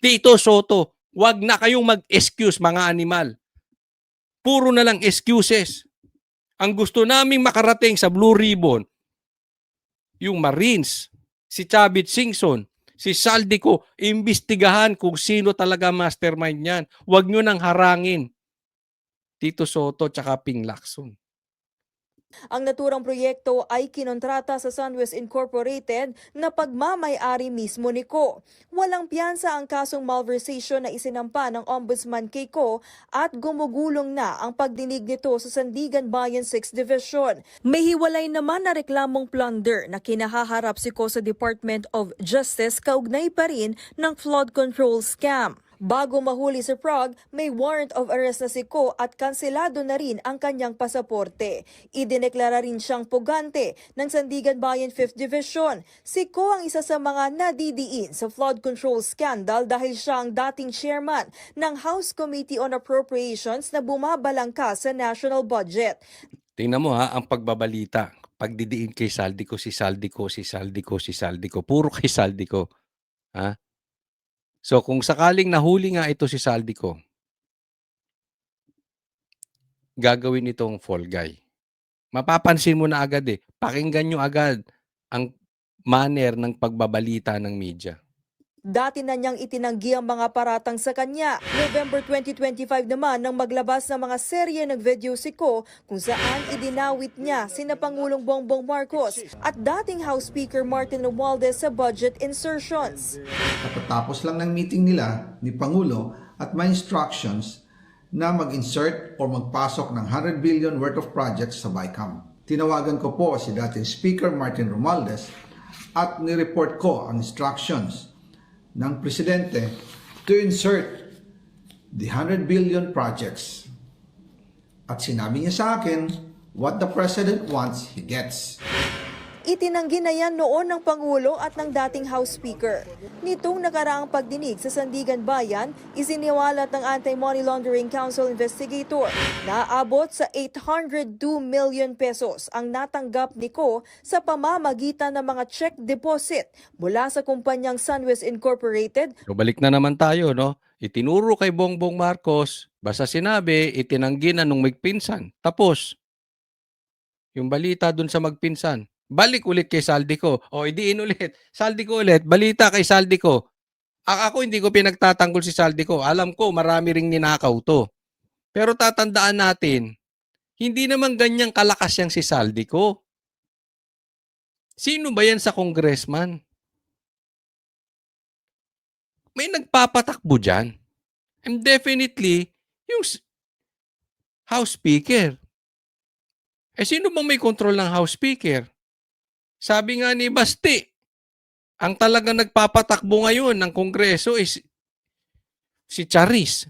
Tito Soto, wag na kayong mag-excuse mga animal. Puro na lang excuses. Ang gusto naming makarating sa Blue Ribbon, yung Marines, si Chavit Singson, si Saldico, imbestigahan kung sino talaga mastermind niyan. Huwag nyo nang harangin Tito Soto tsaka Ping Lacson. Ang naturang proyekto ay kinontrata sa SunWest Incorporated na pagmamay-ari mismo ni Ko. Walang piyansa ang kasong malversation na isinampa ng Ombudsman kay Ko at gumugulong na ang pagdinig nito sa Sandigan Bayan 6th Division. May hiwalay naman na reklamong plunder na kinahaharap si Ko sa Department of Justice kaugnay pa rin ng flood control scam. Bago mahuli si Prague, may warrant of arrest na si Ko at kanselado na rin ang kanyang pasaporte. Idineklara rin siyang pugante ng Sandigan Bayan 5th Division. Si Ko ang isa sa mga nadidiin sa flood control scandal dahil siya ang dating chairman ng House Committee on Appropriations na bumabalangka sa national budget. Tingnan mo ang pagbabalita. Pagdidiin kay Saldico, si Saldico. Puro kay Saldico. So kung sakaling nahuli nga ito si Saldico, gagawin itong fall guy. Mapapansin mo na agad Pakinggan nyo agad ang manner ng pagbabalita ng media. Dati na niyang itinanggi ang mga paratang sa kanya. November 2025 naman nang maglabas ng mga serye ng video si Ko kung saan idinawit niya sina Pangulong Bongbong Marcos at dating House Speaker Martin Romualdez sa budget insertions. Tapos lang ng meeting nila ni Pangulo at may instructions na mag-insert o magpasok ng 100 billion worth of projects sa BICAM. Tinawagan ko po si dating Speaker Martin Romualdez at nireport ko ang instructions ng Presidente to insert the 100 billion projects. At sinabi niya sa akin, what the President wants, he gets. Itinanggi na yan noon ng Pangulo at ng dating House Speaker. Nitong nakaraang pagdinig sa Sandigan Bayan, isiniwalat ng Anti-Money Laundering Council investigator na abot sa 802 million pesos ang natanggap ni Ko sa pamamagitan ng mga check deposit mula sa kumpanyang SunWest Incorporated. So balik na naman tayo, no? Itinuro kay Bongbong Marcos, basta sinabi, itinanggi na nung magpinsan. Tapos, yung balita dun sa magpinsan, balik ulit kay Saldico. O, idiin ulit. Saldico ulit. Balita kay Saldico. Ako hindi ko pinagtatanggol si Saldico. Alam ko, marami ring ninakaw to. Pero tatandaan natin, hindi naman ganyang kalakas yang si Saldico. Sino ba yan sa congressman? May nagpapatakbo dyan. And definitely, yung House Speaker. Sino bang may control ng House Speaker? Sabi nga ni Basti, ang talagang nagpapatakbo ngayon ng Kongreso is si Charis.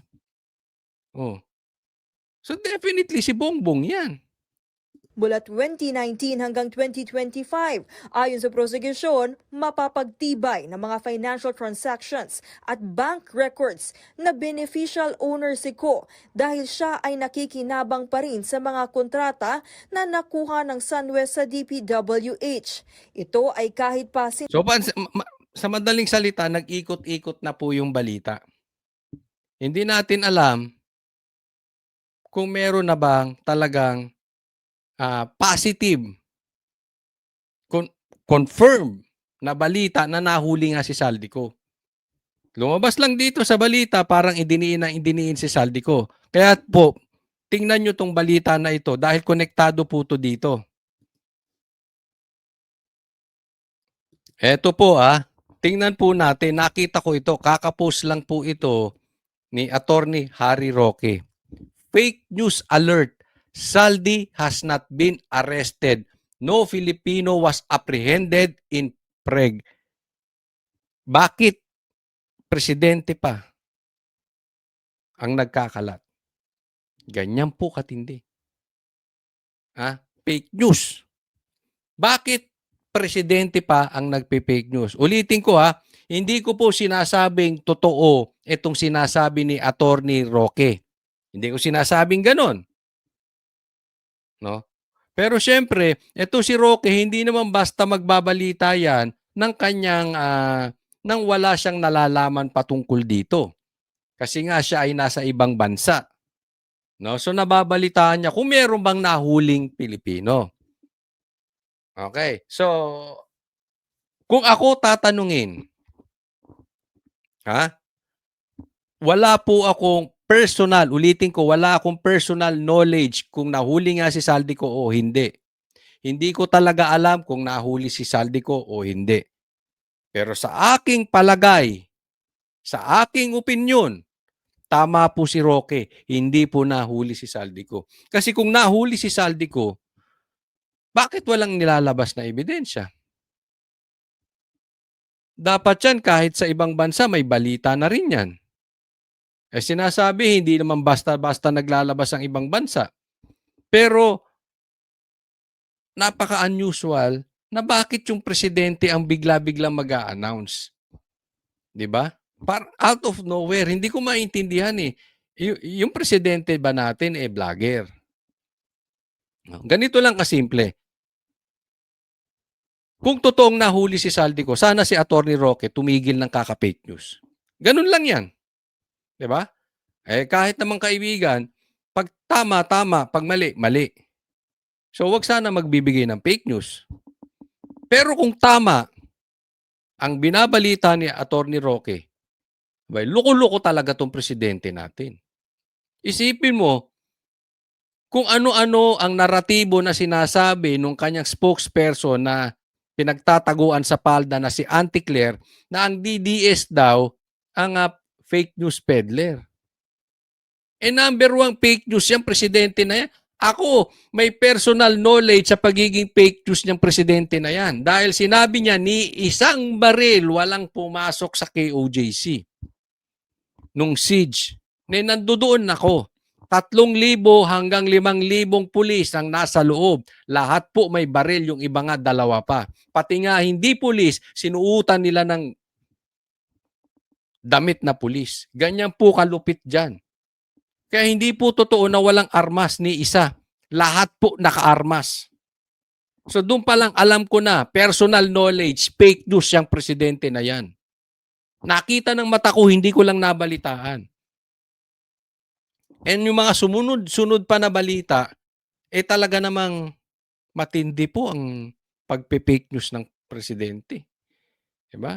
Oh. So definitely si Bongbong yan. Mula 2019 hanggang 2025, ayon sa prosekusyon, mapapagtibay ng mga financial transactions at bank records na beneficial owner si Ko dahil siya ay nakikinabang pa rin sa mga kontrata na nakuha ng SunWest sa DPWH. Ito ay kahit pa So sa madaling salita, nag-ikot-ikot na po yung balita. Hindi natin alam kung meron na bang talagang positive, confirm na balita na nahuli nga si Saldico. Lumabas lang dito sa balita, parang idiniin si Saldico. Kaya po, tingnan nyo tong balita na ito dahil konektado po to dito. Eto po tingnan po natin, nakita ko ito, kakapost lang po ito ni Attorney Harry Roque. Fake news alert. Saldi has not been arrested. No Filipino was apprehended in Prague. Bakit presidente pa ang nagkakalat? Ganyan po katindi. Fake news. Bakit presidente pa ang nagpe-fake news? Ulitin ko hindi ko po sinasabing totoo itong sinasabi ni Attorney Roque. Hindi ko sinasabing ganon. No? Pero syempre, ito si Roque, hindi naman basta magbabalita yan ng kanyang, nang wala siyang nalalaman patungkol dito. Kasi nga siya ay nasa ibang bansa. No? So nababalitaan niya kung meron bang nahuling Pilipino. Okay. So, kung ako tatanungin, wala po akong personal, ulitin ko, wala akong personal knowledge kung nahuli nga si Saldico o hindi. Hindi ko talaga alam kung nahuli si Saldico o hindi. Pero sa aking palagay, sa aking opinyon, tama po si Roque, hindi po nahuli si Saldico. Kasi kung nahuli si Saldico, bakit walang nilalabas na ebidensya? Dapat yan kahit sa ibang bansa may balita na rin yan. Sinasabi, hindi naman basta-basta naglalabas ang ibang bansa. Pero, napaka-unusual na bakit yung presidente ang bigla-biglang mag-a-announce. Diba? Out of nowhere, hindi ko maintindihan yung presidente ba natin vlogger. Ganito lang kasimple. Kung totoong nahuli si Saldico, sana si Attorney Roque tumigil ng kaka-fake news. Ganun lang yan. Diba? Kahit naman kaibigan, pag tama, tama. Pag mali, mali. So, wag sana magbibigay ng fake news. Pero kung tama, ang binabalita ni Attorney Roque, loko-loko talaga tong presidente natin. Isipin mo, kung ano-ano ang naratibo na sinasabi nung kanyang spokesperson na pinagtataguan sa palda na si Auntie Claire, na ang DDS daw ang fake news peddler. Number one fake news yung presidente na yan. Ako, may personal knowledge sa pagiging fake news niyang presidente na yan. Dahil sinabi niya ni isang baril walang pumasok sa KOJC. Nung siege. Nandoon ako. 3,000 hanggang 5,000 pulis ang nasa loob. Lahat po may baril, yung iba nga 2 pa. Pati nga hindi pulis, sinuutan nila ng damit na pulis. Ganyan po kalupit dyan. Kaya hindi po totoo na walang armas ni isa. Lahat po naka-armas. So doon pa lang alam ko na, personal knowledge, fake news yung presidente na yan. Nakita ng mata ko, hindi ko lang nabalitaan. And yung mga sunod pa na balita, talaga namang matindi po ang pagpe-fake news ng presidente. Diba?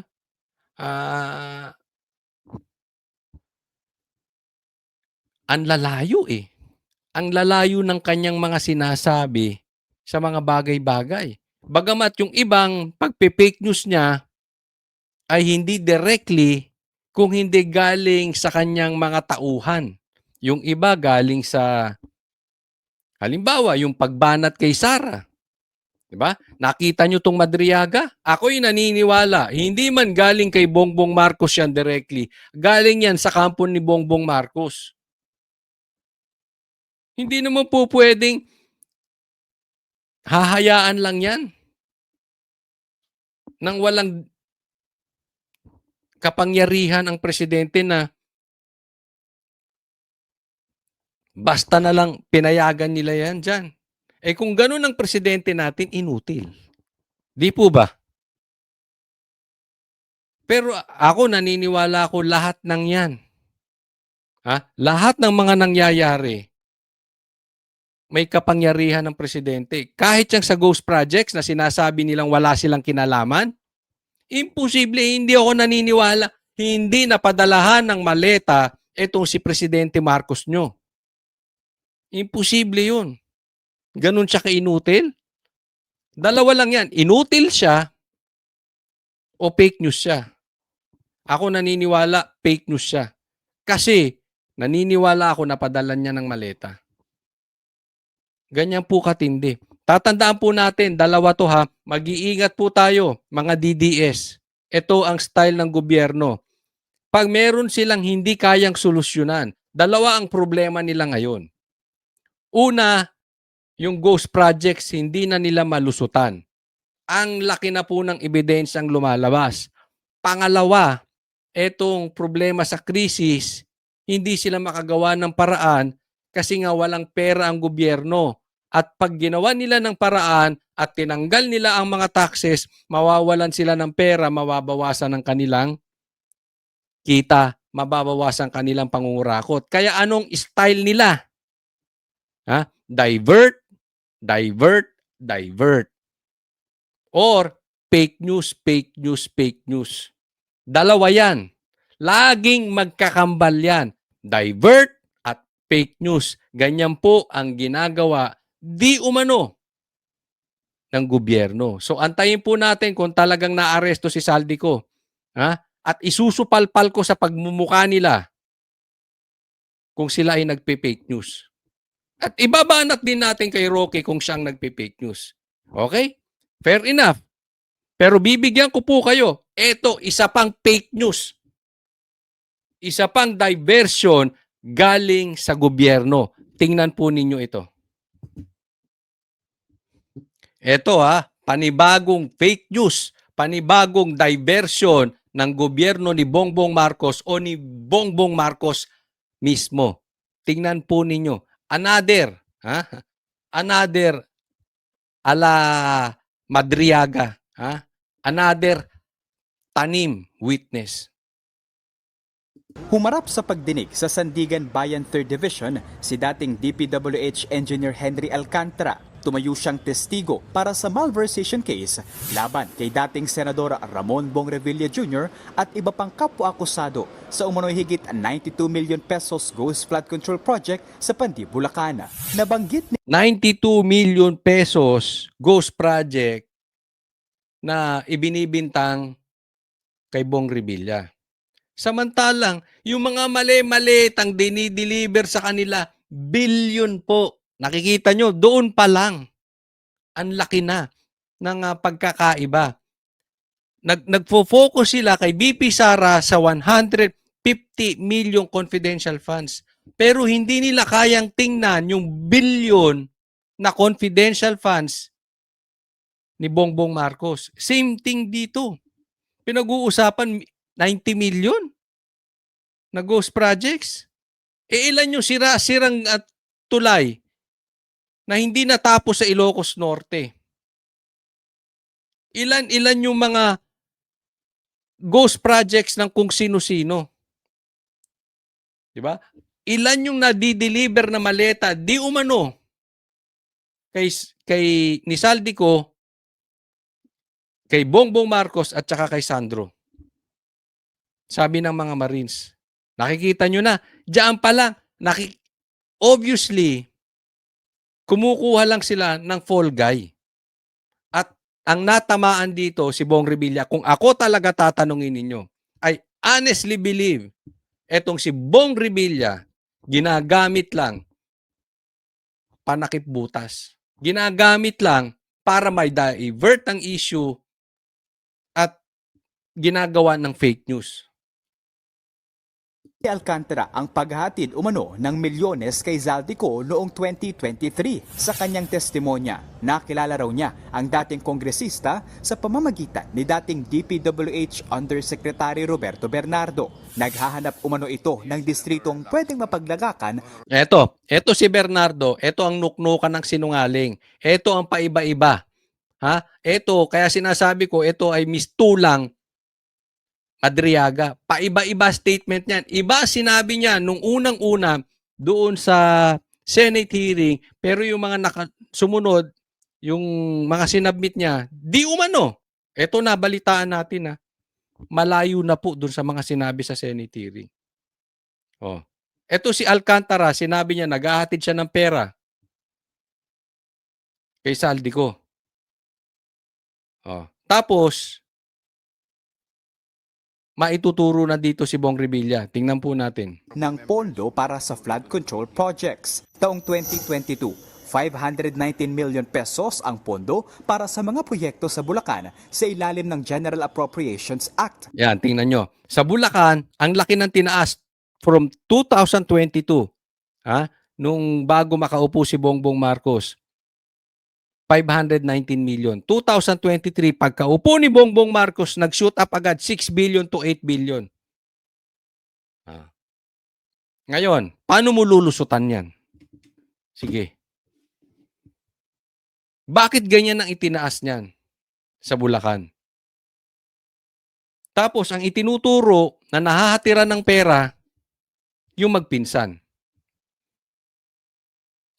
Ang lalayo Ang lalayo ng kanyang mga sinasabi sa mga bagay-bagay. Bagamat yung ibang pagpe-fake news niya ay hindi directly kung hindi galing sa kanyang mga tauhan. Yung iba galing sa, halimbawa, yung pagbanat kay Sara. Diba? Nakita nyo tong Madriaga? Ako'y naniniwala, hindi man galing kay Bongbong Marcos yan directly. Galing yan sa kampo ni Bongbong Marcos. Hindi naman po pwedeng hahayaan lang yan nang walang kapangyarihan ang presidente na basta na lang pinayagan nila yan dyan. Eh kung ganun ang presidente natin, inutil. Di po ba? Pero ako naniniwala ko lahat ng yan. Lahat ng mga nangyayari, may kapangyarihan ng presidente. Kahit yung sa ghost projects na sinasabi nilang wala silang kinalaman, imposible, hindi ako naniniwala. Hindi napadalahan ng maleta itong si Presidente Marcos nyo. Imposible yun. Ganun siya kainutil. Dalawa lang yan. Inutil siya o fake news siya. Ako naniniwala fake news siya. Kasi naniniwala ako na padalan niya ng maleta. Ganyan po katindi. Tatandaan po natin, dalawa to ha, mag-iingat po tayo, mga DDS. Ito ang style ng gobyerno. Pag meron silang hindi kayang solusyonan, dalawa ang problema nila ngayon. Una, yung ghost projects, hindi na nila malusutan. Ang laki na po ng ebidensyang lumalabas. Pangalawa, etong problema sa krisis, hindi sila makagawa ng paraan kasi nga walang pera ang gobyerno. At pag ginawa nila ng paraan at tinanggal nila ang mga taxes, mawawalan sila ng pera, mababawasan ang kanilang kita, mababawasan kanilang pangungurakot. Kaya anong style nila? Divert, divert, divert. Or fake news, fake news, fake news. Dalawa yan. Laging magkakambal yan. Divert at fake news. Ganyan po ang ginagawa di umano ng gobyerno. So antayin po natin kung talagang naaresto si Saldico. At isusupalpal ko sa pagmumukha nila kung sila ay nagpe-fake news. At ibabanat din natin kay Roque kung siyang nagpe-fake news. Okay? Fair enough. Pero bibigyan ko po kayo, eto, isa pang fake news. Isa pang diversion galing sa gobyerno. Tingnan po ninyo ito. Ito panibagong fake news, panibagong diversion ng gobyerno ni Bongbong Marcos o ni Bongbong Marcos mismo. Tingnan po ninyo. Another ala Madriaga, another tanim witness. Humarap sa pagdinig sa Sandigan Bayan 3rd Division si dating DPWH Engineer Henry Alcantara. Tumayo siyang testigo para sa malversation case laban kay dating Senador Ramon Bong Revilla Jr. at iba pang kapwa-akusado sa umano'y higit 92 million pesos ghost flood control project sa Pandi, Bulacan. Nabanggit ni 92 million pesos ghost project na ibinibintang kay Bong Revilla. Samantalang, yung mga mali-malitang dinideliver sa kanila, billion po. Nakikita nyo, doon pa lang. Ang laki na ng pagkakaiba. Nagfo-focus sila kay BP Sara sa 150 million confidential funds. Pero hindi nila kayang tingnan yung billion na confidential funds ni Bongbong Marcos. Same thing dito. Pinag-uusapan 90 million na ghost projects. Ilan yung sirang tulay na hindi natapos sa Ilocos Norte? Ilan yung mga ghost projects ng kung sino-sino? Diba? Ilan yung nadi-deliver na maleta di umano kay ni Saldico, kay Bongbong Marcos at saka kay Sandro. Sabi ng mga Marines. Nakikita nyo na, diyan pa lang, obviously, kumukuha lang sila ng fall guy. At ang natamaan dito, si Bong Revilla, kung ako talaga tatanungin ninyo, I honestly believe, etong si Bong Revilla, ginagamit lang panakip butas. Ginagamit lang para may divert ang issue at ginagawa ng fake news. Ni Alcantara ang paghatid umano ng milyones kay Zaldico noong 2023. Sa kanyang testimonya, nakilala raw niya ang dating kongresista sa pamamagitan ni dating DPWH Undersecretary Roberto Bernardo. Naghahanap umano ito ng distritong pwedeng mapaglagakan. Eto si Bernardo, eto ang nuknukan ng sinungaling. Eto ang paiba-iba. Ha? Eto, kaya sinasabi ko, eto ay mistulang Madriaga. Paiba-iba statement niyan. Iba sinabi niya nung unang-una doon sa Senate hearing, pero yung mga sumunod, yung mga sinabmit niya, di umano. Ito na, balitaan natin malayo na po doon sa mga sinabi sa Senate hearing. Oh. Ito si Alcantara, sinabi niya, naghahatid siya ng pera kay Zaldico. Oh. Tapos, maituturo na dito si Bong Revilla. Tingnan po natin. Ng pondo para sa flood control projects. Taong 2022, 519 million pesos ang pondo para sa mga proyekto sa Bulacan sa ilalim ng General Appropriations Act. Yan, tingnan nyo. Sa Bulacan, ang laki ng tinaas from 2022, nung bago makaupo si Bongbong Marcos, 519 million. 2023, pagkaupo ni Bongbong Marcos, nag-shoot up agad 6 billion to 8 billion. Ngayon, paano mo lulusutan yan? Sige. Bakit ganyan ang itinaas niyan sa Bulacan? Tapos, ang itinuturo na nahahatiran ng pera, yung magpinsan.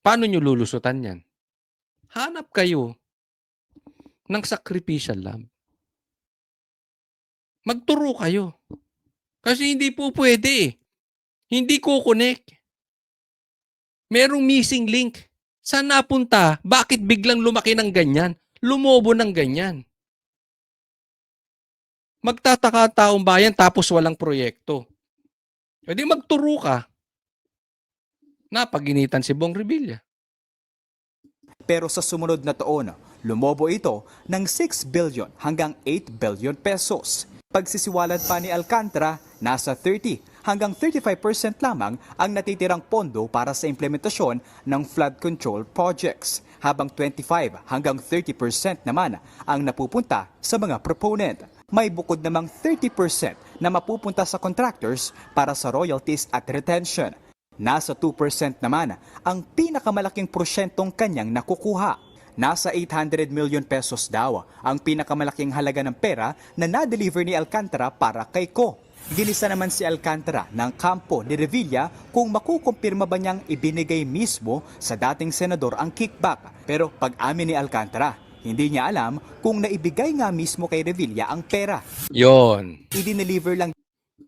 Paano nyo lulusutan yan? Hanap kayo ng sacrificial lamb. Magturo kayo. Kasi hindi po pwede. Hindi kukonek. Merong missing link. Saan napunta? Bakit biglang lumaki ng ganyan? Lumobo ng ganyan? Magtataka taong bayan tapos walang proyekto. Pwede magturo ka. Napaginitan si Bong Revilla. Pero sa sumunod na taon, lumobo ito ng 6 billion hanggang 8 billion pesos. Pagsisiwalat pa ni Alcantara, nasa 30 hanggang 35% lamang ang natitirang pondo para sa implementasyon ng flood control projects, habang 25 hanggang 30% naman ang napupunta sa mga proponent. May bukod namang 30% na mapupunta sa contractors para sa royalties at retention. Nasa 2% naman ang pinakamalaking porsyentong kanyang nakukuha. Nasa 800 million pesos daw ang pinakamalaking halaga ng pera na na-deliver ni Alcantara para kay Ko. Ginisa naman si Alcantara ng kampo ni Revilla kung makukumpirma ba niyang ibinigay mismo sa dating senador ang kickback. Pero pag-amin ni Alcantara, hindi niya alam kung naibigay nga mismo kay Revilla ang pera. Yon. I-deliver lang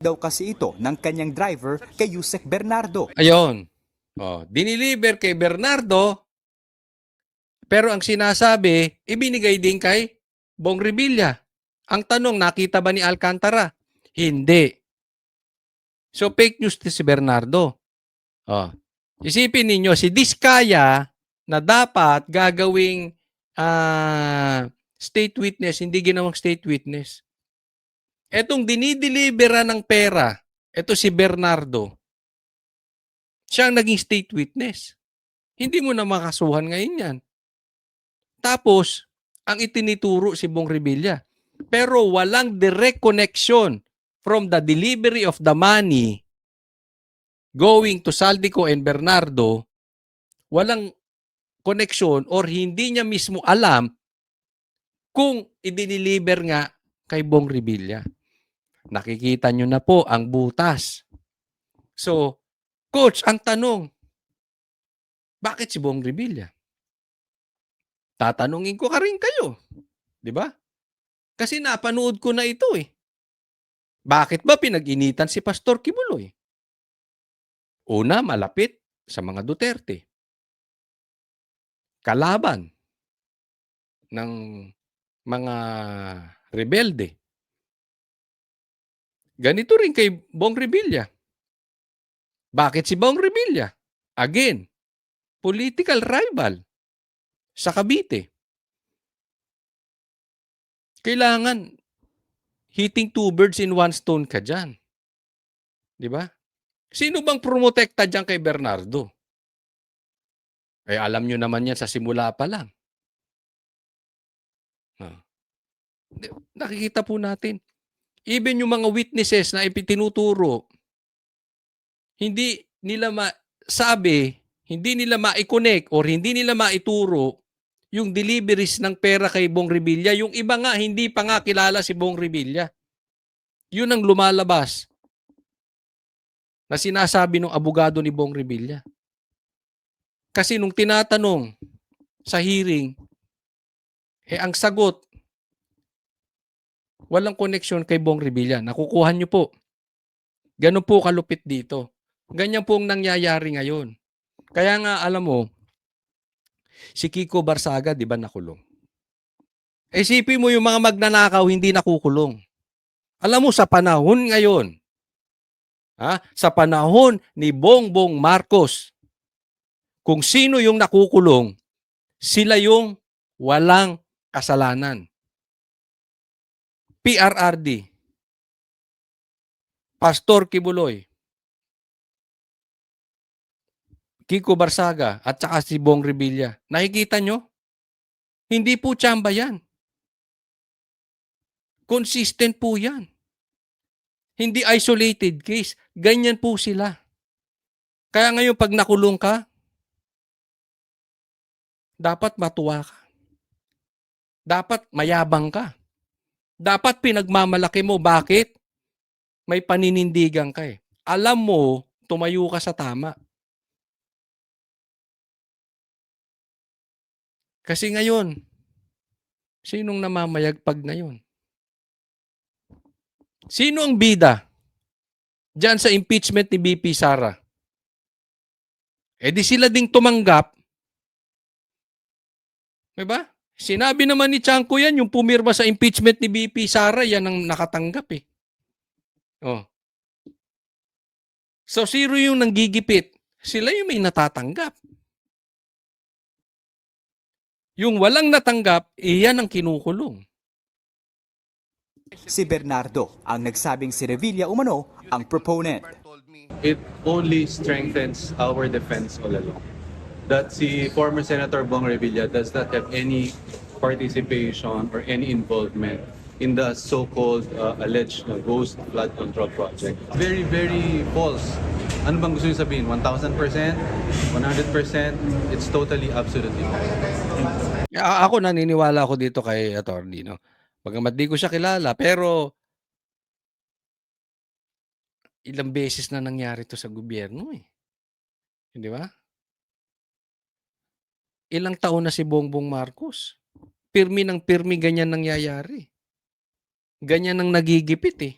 daw kasi ito ng kanyang driver kay Yusek Bernardo. Ayun. Diniliver kay Bernardo, pero ang sinasabi, ibinigay din kay Bong Revilla. Ang tanong, nakita ba ni Alcantara? Hindi. So, fake news si Bernardo. Isipin ninyo, si Diskaya na dapat gagawing state witness, hindi ginawang state witness. Etong dinideliveran ng pera, eto si Bernardo, siya ang naging state witness. Hindi mo na makasuhan ngayon yan. Tapos, ang itinituro si Bong Revilla. Pero walang direct connection from the delivery of the money going to Zaldico and Bernardo. Walang connection or hindi niya mismo alam kung i-deliver nga kay Bong Revilla. Nakikita nyo na po ang butas. So, Coach, ang tanong, bakit si Bong Revilla? Tatanungin ko ka rin kayo. Di ba? Kasi napanood ko na ito eh. Bakit ba pinag-initan si Pastor Kibuloy? Una, malapit sa mga Duterte. Kalaban ng mga rebelde. Ganito rin kay Bong Revilla. Bakit si Bong Revilla? Again, political rival sa Cavite. Kailangan hitting two birds in one stone ka dyan. Di ba? Sino bang promotekta dyan kay Bernardo? Eh, alam nyo naman yan sa simula pa lang. Nakikita po natin. Even yung mga witnesses na ipitinuturo, hindi nila masabi, hindi nila ma-connect or hindi nila maituro yung deliveries ng pera kay Bong Revilla. Yung iba nga, hindi pa nga kilala si Bong Revilla. Yun ang lumalabas na sinasabi ng abogado ni Bong Revilla. Kasi nung tinatanong sa hearing, ang sagot, walang connection kay Bong Revilla. Nakukuha nyo po. Ganun po kalupit dito. Ganyan po ang nangyayari ngayon. Kaya nga, alam mo, si Kiko Barsaga, di ba nakulong? Isipin mo yung mga magnanakaw, hindi nakukulong. Alam mo, sa panahon ngayon, sa panahon ni Bongbong Marcos, kung sino yung nakukulong, sila yung walang kasalanan. PRRD, Pastor Kibuloy, Kiko Barsaga, at saka si Bong Revilla. Nakikita nyo? Hindi po tsamba yan. Consistent po yan. Hindi isolated case. Ganyan po sila. Kaya ngayon pag nakulong ka, dapat matuwa ka. Dapat mayabang ka. Dapat pinagmamalaki mo. Bakit? May paninindigan ka eh. Alam mo, tumayo ka sa tama. Kasi ngayon, sinong namamayagpag ngayon? Sino ang bida diyan sa impeachment ni BP Sara? Di sila ding tumanggap. Diba? Sinabi naman ni Chanco yan, yung pumirma sa impeachment ni BP Sara, yan ang nakatanggap eh. Oh. So, sino yung nanggigipit? Sila yung may natatanggap. Yung walang natanggap, yan ang kinukulong. Si Bernardo ang nagsabing si Revilla umano ang proponent. It only strengthens our defense all along. That si former Senator Bong Revilla does not have any participation or any involvement in the so-called alleged ghost flood control project. Very, very false. Ano bang gusto niyo sabihin? 1,000%? 100%? It's totally, absolutely false. Ako naniniwala ako dito kay Attorney, no? Bagamat di ko siya kilala, pero ilang beses na nangyari to sa gobyerno eh. Di ba? Ilang taon na si Bongbong Marcos. Pirmi ng pirmi ganyan nangyayari. Ganyan ang nagigipit eh.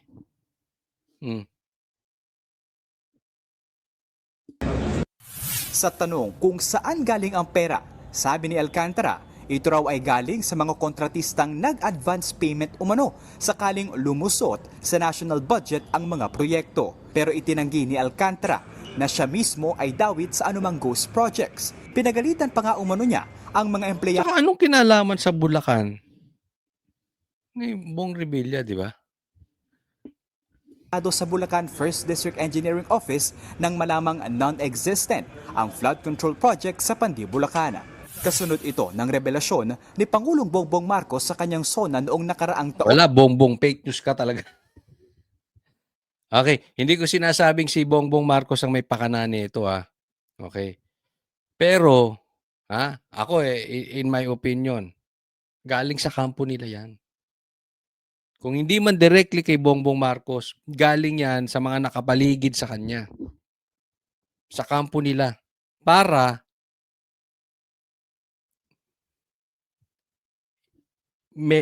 Sa tanong kung saan galing ang pera, sabi ni Alcantara, ito raw ay galing sa mga kontratistang nag-advance payment umano sakaling lumusot sa national budget ang mga proyekto. Pero itinanggi ni Alcantara na siya mismo ay dawit sa anumang ghost projects. Pinagalitan pa nga umano niya ang mga empleyado. Saka anong kinalaman sa Bulacan ni Bong Revilla, di ba? Sa Bulacan 1st District Engineering Office nang malamang non-existent ang flood control project sa Pandi, Bulacan. Kasunod ito ng revelasyon ni Pangulong Bongbong Marcos sa kanyang SONA noong nakaraang taon. Wala, Bongbong, fake news ka talaga. Okay, hindi ko sinasabing si Bongbong Marcos ang may pakana nito ha. Okay. Pero, ako in my opinion, galing sa kampo nila yan. Kung hindi man directly kay Bongbong Marcos, galing yan sa mga nakapaligid sa kanya. Sa kampo nila. Para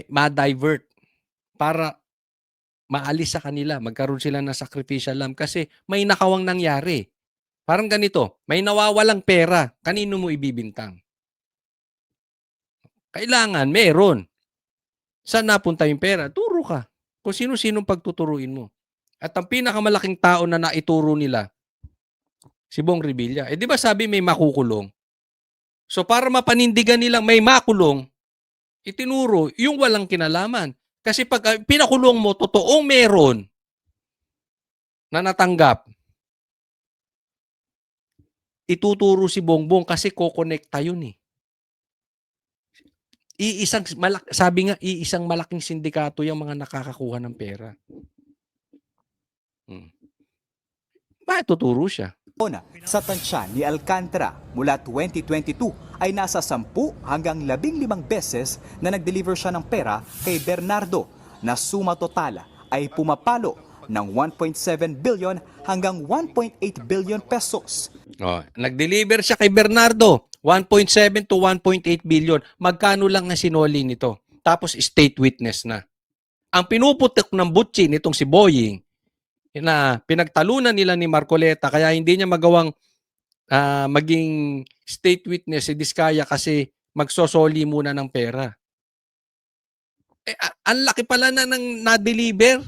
ma-divert. Para maalis sa kanila. Magkaroon sila ng sacrificial lamb. Kasi may nakawang nangyari. Parang ganito. May nawawalang pera. Kanino mo ibibintang? Kailangan, meron. Saan napunta yung pera? Turo ka. Kung sino-sinong pagtuturuin mo. At ang pinakamalaking tao na naituro nila, si Bong Revilla. Di ba sabi may makukulong? So para mapanindigan nilang may makulong, itinuro yung walang kinalaman. Kasi pag pinakulong mo, totoong meron na natanggap, ituturo si Bongbong kasi kokonekta yun eh. Sabi nga, iisang malaking sindikato yung mga nakakakuha ng pera. Bakit tuturo siya? Sa tansya ni Alcantara mula 2022 ay nasa 10 hanggang 15 beses na nag-deliver siya ng pera kay Bernardo na suma total ay pumapalo ng 1.7 billion hanggang 1.8 billion pesos. Nag-deliver siya kay Bernardo, 1.7 to 1.8 billion. Magkano lang ang sinoli nito? Tapos state witness na. Ang pinuputok ng butsi nitong si Boying na pinagtalunan nila ni Marcoleta kaya hindi niya magawang maging state witness si Diskaya kasi magsosoli muna ng pera. Ang laki pala ng na-deliver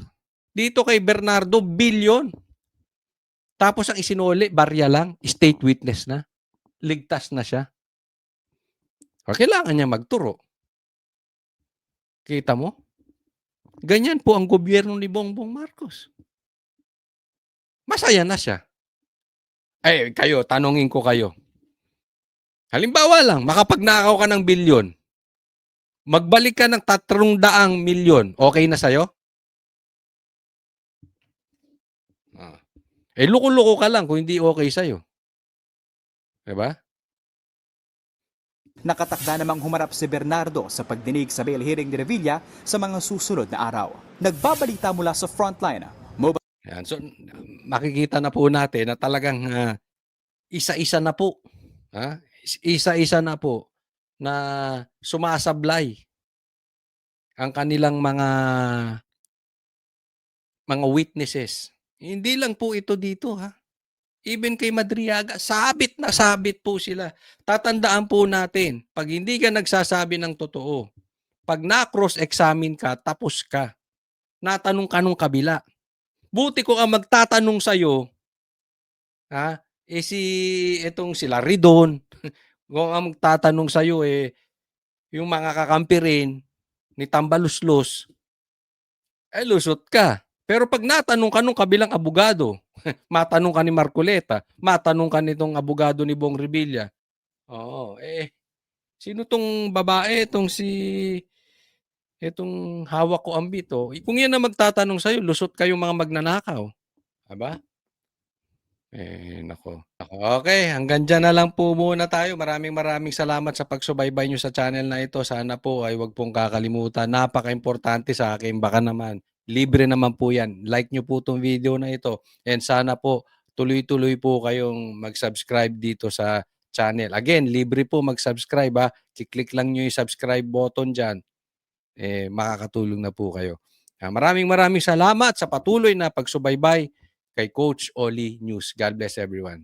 dito kay Bernardo, billion. Tapos ang isinuli, barya lang, state witness na. Ligtas na siya. O kailangan niya magturo. Kita mo? Ganyan po ang gobyerno ni Bongbong Marcos. Masaya na siya. Kayo, tanungin ko kayo. Halimbawa lang, makapagnakaw ka ng bilyon. Magbalik ka ng 300 milyon. Okay na sa'yo? Loko-loko ka lang kung hindi okay sa'yo. Diba? Nakatakda namang humarap si Bernardo sa pagdinig sa bail hearing ni Revilla sa mga susunod na araw. Nagbabalita mula sa Frontline. Yan. So, makikita na po natin na talagang isa-isa na po. Isa-isa na po na sumasablay ang kanilang mga witnesses. Hindi lang po ito dito ha. Even kay Madriaga, sabit na sabit po sila. Tatandaan po natin, pag hindi ka nagsasabi ng totoo, pag na-cross-examine ka, tapos ka. Natanong ka nung kabila. Buti ko ang magtatanong sa'yo, itong sila Ridon, kung ang magtatanong sa'yo yung mga kakampi rin ni Tambaluslos, lusot ka. Pero pag natanong ka nung kabilang abogado, matanong ka ni Marcoleta, matanong ka nitong abogado ni Bong Revilla, sino tong babae, itong hawak ko ambito, kung yan na magtatanong sa'yo, lusot kayong mga magnanakaw. Aba? Nako. Okay, hanggang dyan na lang po muna tayo. Maraming salamat sa pagsubaybay nyo sa channel na ito. Sana po ay wag pong kakalimutan. Napaka-importante sa akin. Baka naman, libre naman po yan. Like nyo po itong video na ito. And sana po, tuloy-tuloy po kayong mag-subscribe dito sa channel. Again, libre po mag-subscribe ha. Kiklik lang nyo yung subscribe button dyan. Makakatulong na po kayo. Maraming salamat sa patuloy na pagsubaybay kay Coach Oli News. God bless everyone.